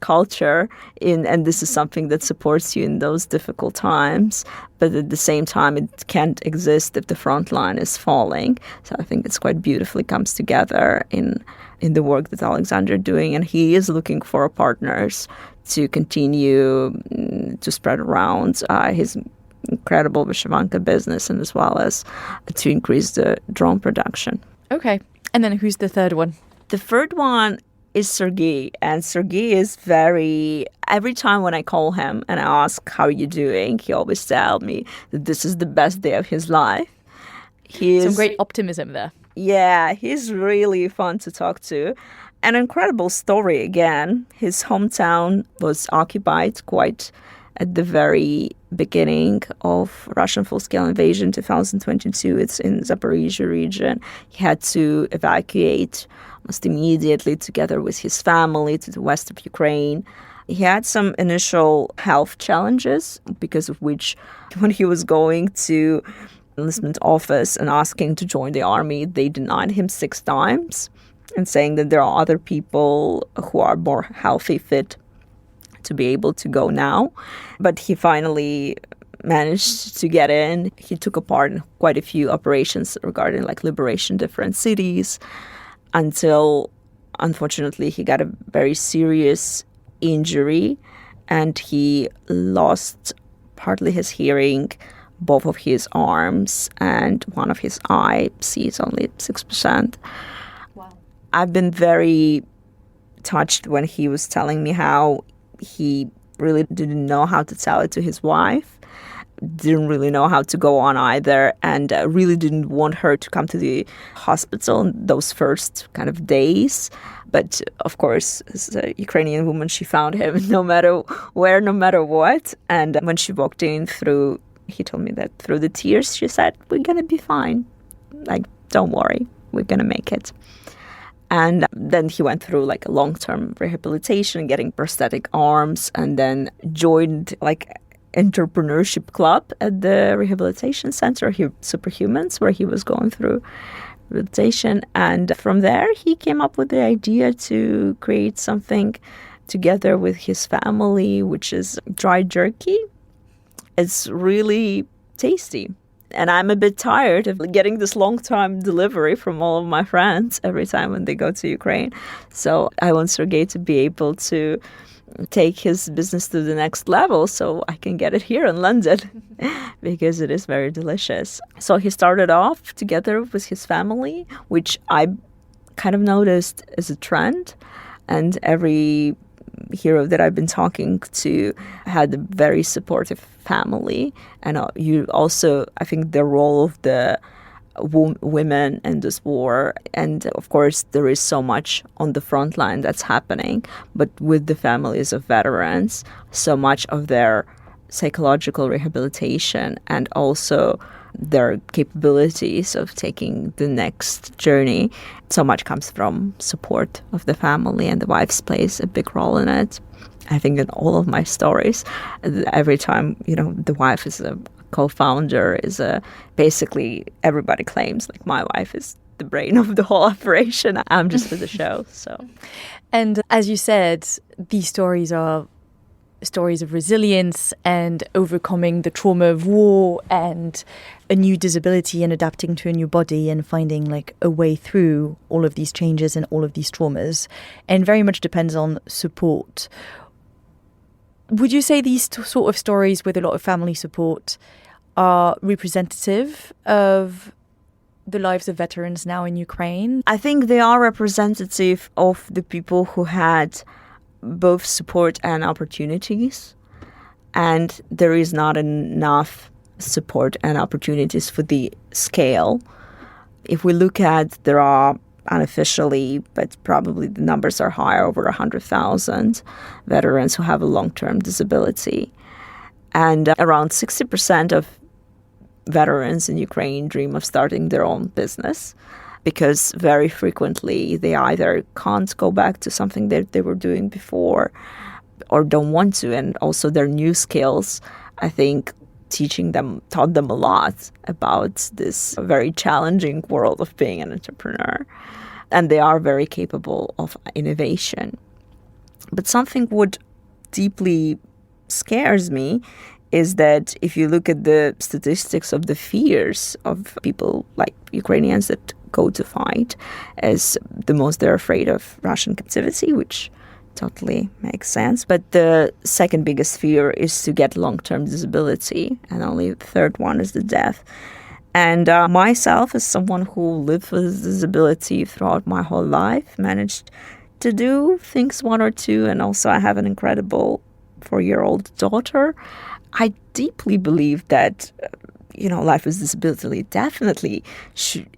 Speaker 11: culture, and this is something that supports you in those difficult times, but at the same time it can't exist if the front line is falling. So I think it's quite beautifully comes together in the work that Alexander is doing, and he is looking for partners to continue to spread around his incredible Vyshyvanka business, and as well as to increase the drone production.
Speaker 1: Okay, and then who's the third one?
Speaker 11: The third one is Sergei, and Sergei is very every time when I call him and I ask, how are you doing? He always tells me that this is the best day of his life.
Speaker 1: Some great optimism there.
Speaker 11: Yeah, he's really fun to talk to. An incredible story again. His hometown was occupied quite at the very beginning of Russian full-scale invasion 2022. It's in Zaporizhzhia region. He had to evacuate almost immediately together with his family to the west of Ukraine. He had some initial health challenges, because of which when he was going to enlistment office and asking to join the army, they denied him 6 times and saying that there are other people who are more healthy, fit to be able to go now. But he finally managed to get in. He took a part in quite a few operations regarding like liberation different cities, until unfortunately he got a very serious injury and he lost partly his hearing, both of his arms, and one of his eye sees only 6%. Wow. I've been very touched when he was telling me how he really didn't know how to tell it to his wife, didn't really know how to go on either, and really didn't want her to come to the hospital in those first kind of days. But of course, as a Ukrainian woman, she found him no matter where, no matter what. And when she walked in he told me that through the tears, she said, "We're going to be fine. Like, don't worry, we're going to make it." And then he went through like a long-term rehabilitation, getting prosthetic arms, and then joined like entrepreneurship club at the rehabilitation center, Superhumans, where he was going through rehabilitation. And from there, he came up with the idea to create something together with his family, which is dry jerky. It's really tasty. And I'm a bit tired of getting this long-time delivery from all of my friends every time when they go to Ukraine. So I want Sergei to be able to take his business to the next level so I can get it here in London because it is very delicious. So he started off together with his family, which I kind of noticed as a trend. And every hero that I've been talking to had a very supportive family. And you also, I think, the role of the women in this war, and of course there is so much on the front line that's happening, but with the families of veterans, so much of their psychological rehabilitation and also their capabilities of taking the next journey, so much comes from support of the family, and the wife plays a big role in it. I think in all of my stories, every time, the wife is a co-founder, basically everybody claims like my wife is the brain of the whole operation. I'm just for the show. So,
Speaker 1: and as you said, these stories are stories of resilience and overcoming the trauma of war and a new disability and adapting to a new body and finding like a way through all of these changes and all of these traumas, and very much depends on support. Would you say these sort of stories with a lot of family support are representative of the lives of veterans now in Ukraine?
Speaker 11: I think they are representative of the people who had both support and opportunities, and there is not enough support and opportunities for the scale. If we look at, there are unofficially, but probably the numbers are higher, over 100,000 veterans who have a long-term disability. And around 60% of veterans in Ukraine dream of starting their own business, because very frequently they either can't go back to something that they were doing before or don't want to. And also their new skills, I think, taught them a lot about this very challenging world of being an entrepreneur. And they are very capable of innovation. But something what deeply scares me is that if you look at the statistics of the fears of people like Ukrainians that go to fight, as the most they're afraid of Russian captivity, which totally makes sense. But the second biggest fear is to get long-term disability, and only the third one is the death. And myself, as someone who lived with disability throughout my whole life, managed to do things one or two, and also I have an incredible 4-year-old daughter. I deeply believe that, life with disability definitely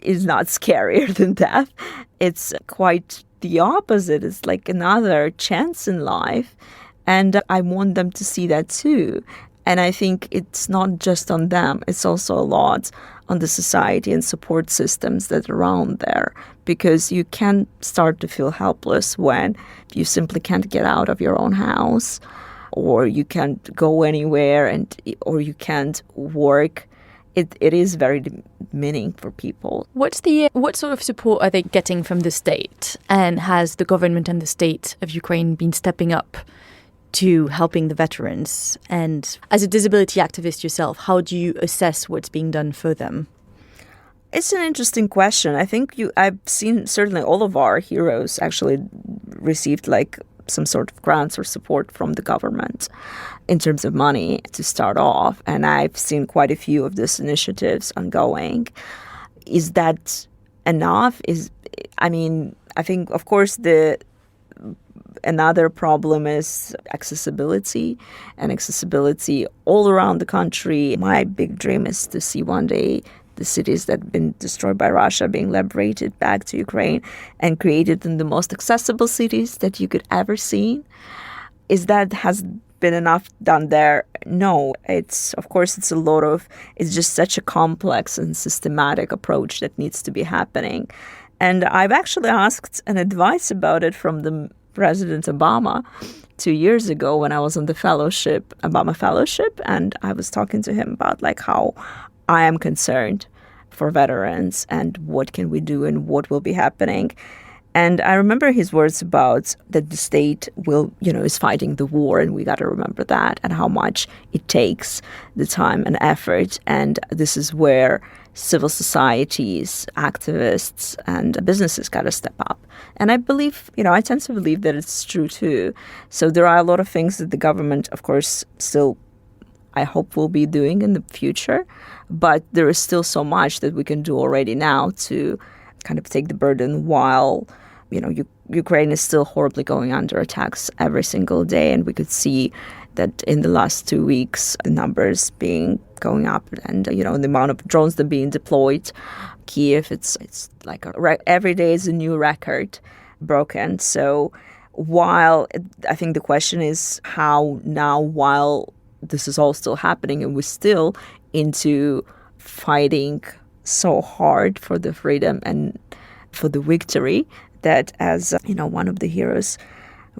Speaker 11: is not scarier than death. It's quite the opposite. It's like another chance in life. And I want them to see that too. And I think it's not just on them. It's also a lot on the society and support systems that are around there, because you can start to feel helpless when you simply can't get out of your own house, or you can't go anywhere, or you can't work. It is very demeaning for people.
Speaker 1: What sort of support are they getting from the state? And has the government and the state of Ukraine been stepping up to helping the veterans? And as a disability activist yourself, how do you assess what's being done for them?
Speaker 11: It's an interesting question. I think I've seen certainly all of our heroes actually received some sort of grants or support from the government in terms of money to start off. And I've seen quite a few of these initiatives ongoing. Is that enough? I think, of course, another problem is accessibility, and accessibility all around the country. My big dream is to see one day the cities that have been destroyed by Russia being liberated back to Ukraine and created in the most accessible cities that you could ever see. Has been enough done there? No. It's just such a complex and systematic approach that needs to be happening. And I've actually asked an advice about it from the President Obama 2 years ago when I was on the Obama Fellowship, and I was talking to him about how I am concerned for veterans and what can we do and what will be happening. And I remember his words about that the state is fighting the war, and we got to remember that, and how much it takes the time and effort. And this is where civil societies, activists, and businesses got to step up. And I believe, I tend to believe that it's true too. So there are a lot of things that the government, of course, still, I hope, will be doing in the future. But there is still so much that we can do already now to kind of take the burden while, Ukraine is still horribly going under attacks every single day. And we could see that in the last 2 weeks, the numbers going up, and, the amount of drones that are being deployed. Kiev, it's like every day is a new record broken. So while I think the question is how now, while this is all still happening and we're still into fighting so hard for the freedom and for the victory, that, as one of the heroes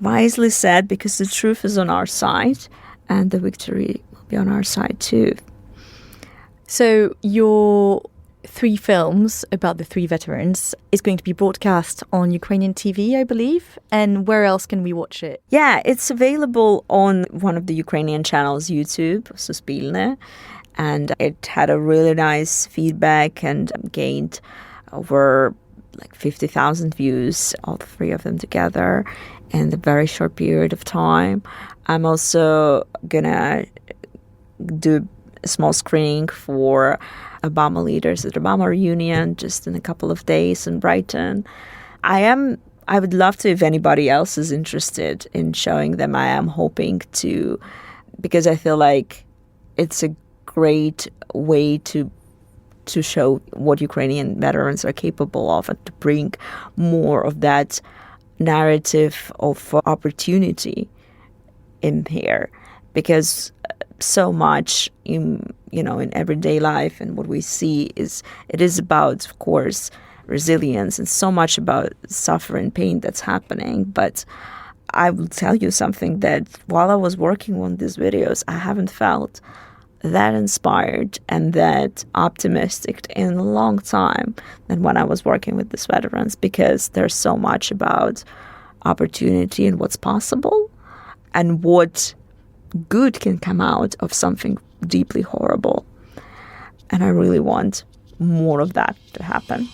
Speaker 11: wisely said, because the truth is on our side and the victory will be on our side too.
Speaker 1: So your 3 films about the 3 veterans is going to be broadcast on Ukrainian TV, I believe. And where else can we watch it?
Speaker 11: Yeah, it's available on one of the Ukrainian channels, YouTube, Suspilne. And it had a really nice feedback and gained over 50,000 views, all 3 of them together, in a very short period of time. I'm also going to do a small screening for Obama leaders at Obama reunion just in a couple of days in Brighton. I would love to, if anybody else is interested in showing them, I am hoping to, because I feel like it's a great way to show what Ukrainian veterans are capable of and to bring more of that narrative of opportunity in here. Because so much in everyday life and what we see it is about, of course, resilience, and so much about suffering, pain that's happening. But I will tell you something, that while I was working on these videos, I haven't felt that inspired and that optimistic in a long time than when I was working with these veterans, because there's so much about opportunity and what's possible and what good can come out of something deeply horrible. And I really want more of that to happen.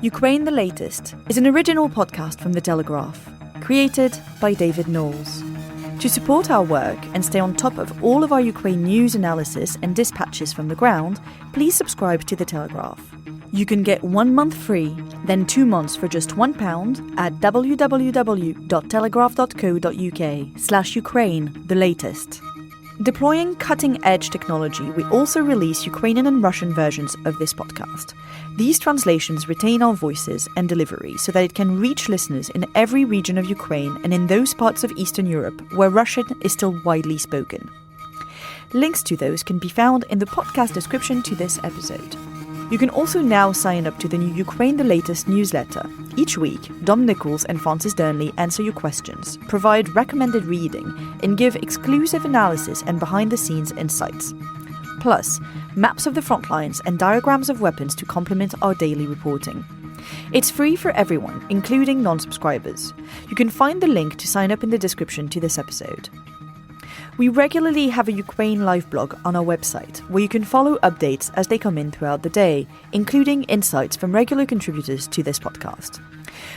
Speaker 1: Ukraine the Latest is an original podcast from The Telegraph, created by David Knowles. To support our work and stay on top of all of our Ukraine news, analysis and dispatches from the ground, please subscribe to The Telegraph. You can get 1 month free, then 2 months for just £1 at www.telegraph.co.uk/Ukraine, the latest. Deploying cutting-edge technology, we also release Ukrainian and Russian versions of this podcast. These translations retain our voices and delivery so that it can reach listeners in every region of Ukraine and in those parts of Eastern Europe where Russian is still widely spoken. Links to those can be found in the podcast description to this episode. You can also now sign up to the new Ukraine the Latest newsletter. Each week, Dom Nicholls and Francis Dearnley answer your questions, provide recommended reading, and give exclusive analysis and behind-the-scenes insights. Plus, maps of the front lines and diagrams of weapons to complement our daily reporting. It's free for everyone, including non-subscribers. You can find the link to sign up in the description to this episode. We regularly have a Ukraine live blog on our website, where you can follow updates as they come in throughout the day, including insights from regular contributors to this podcast.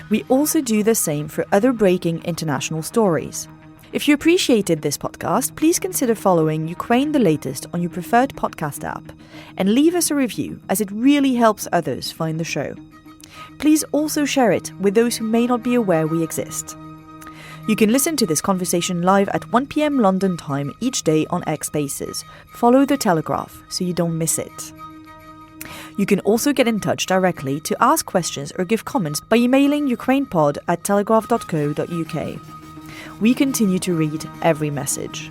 Speaker 1: We also do the same for other breaking international stories. If you appreciated this podcast, please consider following Ukraine the Latest on your preferred podcast app, and leave us a review, as it really helps others find the show. Please also share it with those who may not be aware we exist. You can listen to this conversation live at 1 p.m. London time each day on X Spaces. Follow the Telegraph so you don't miss it. You can also get in touch directly to ask questions or give comments by emailing ukrainepod@telegraph.co.uk. We continue to read every message.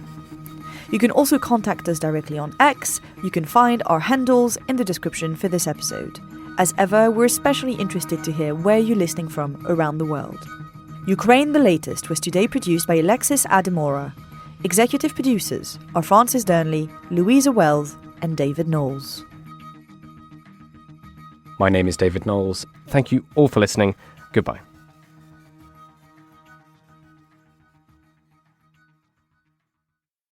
Speaker 1: You can also contact us directly on X. You can find our handles in the description for this episode. As ever, we're especially interested to hear where you're listening from around the world. Ukraine the Latest was today produced by Alexis Ademora. Executive producers are Francis Dearnley, Louisa Wells, and David Knowles.
Speaker 12: My name is David Knowles. Thank you all for listening. Goodbye.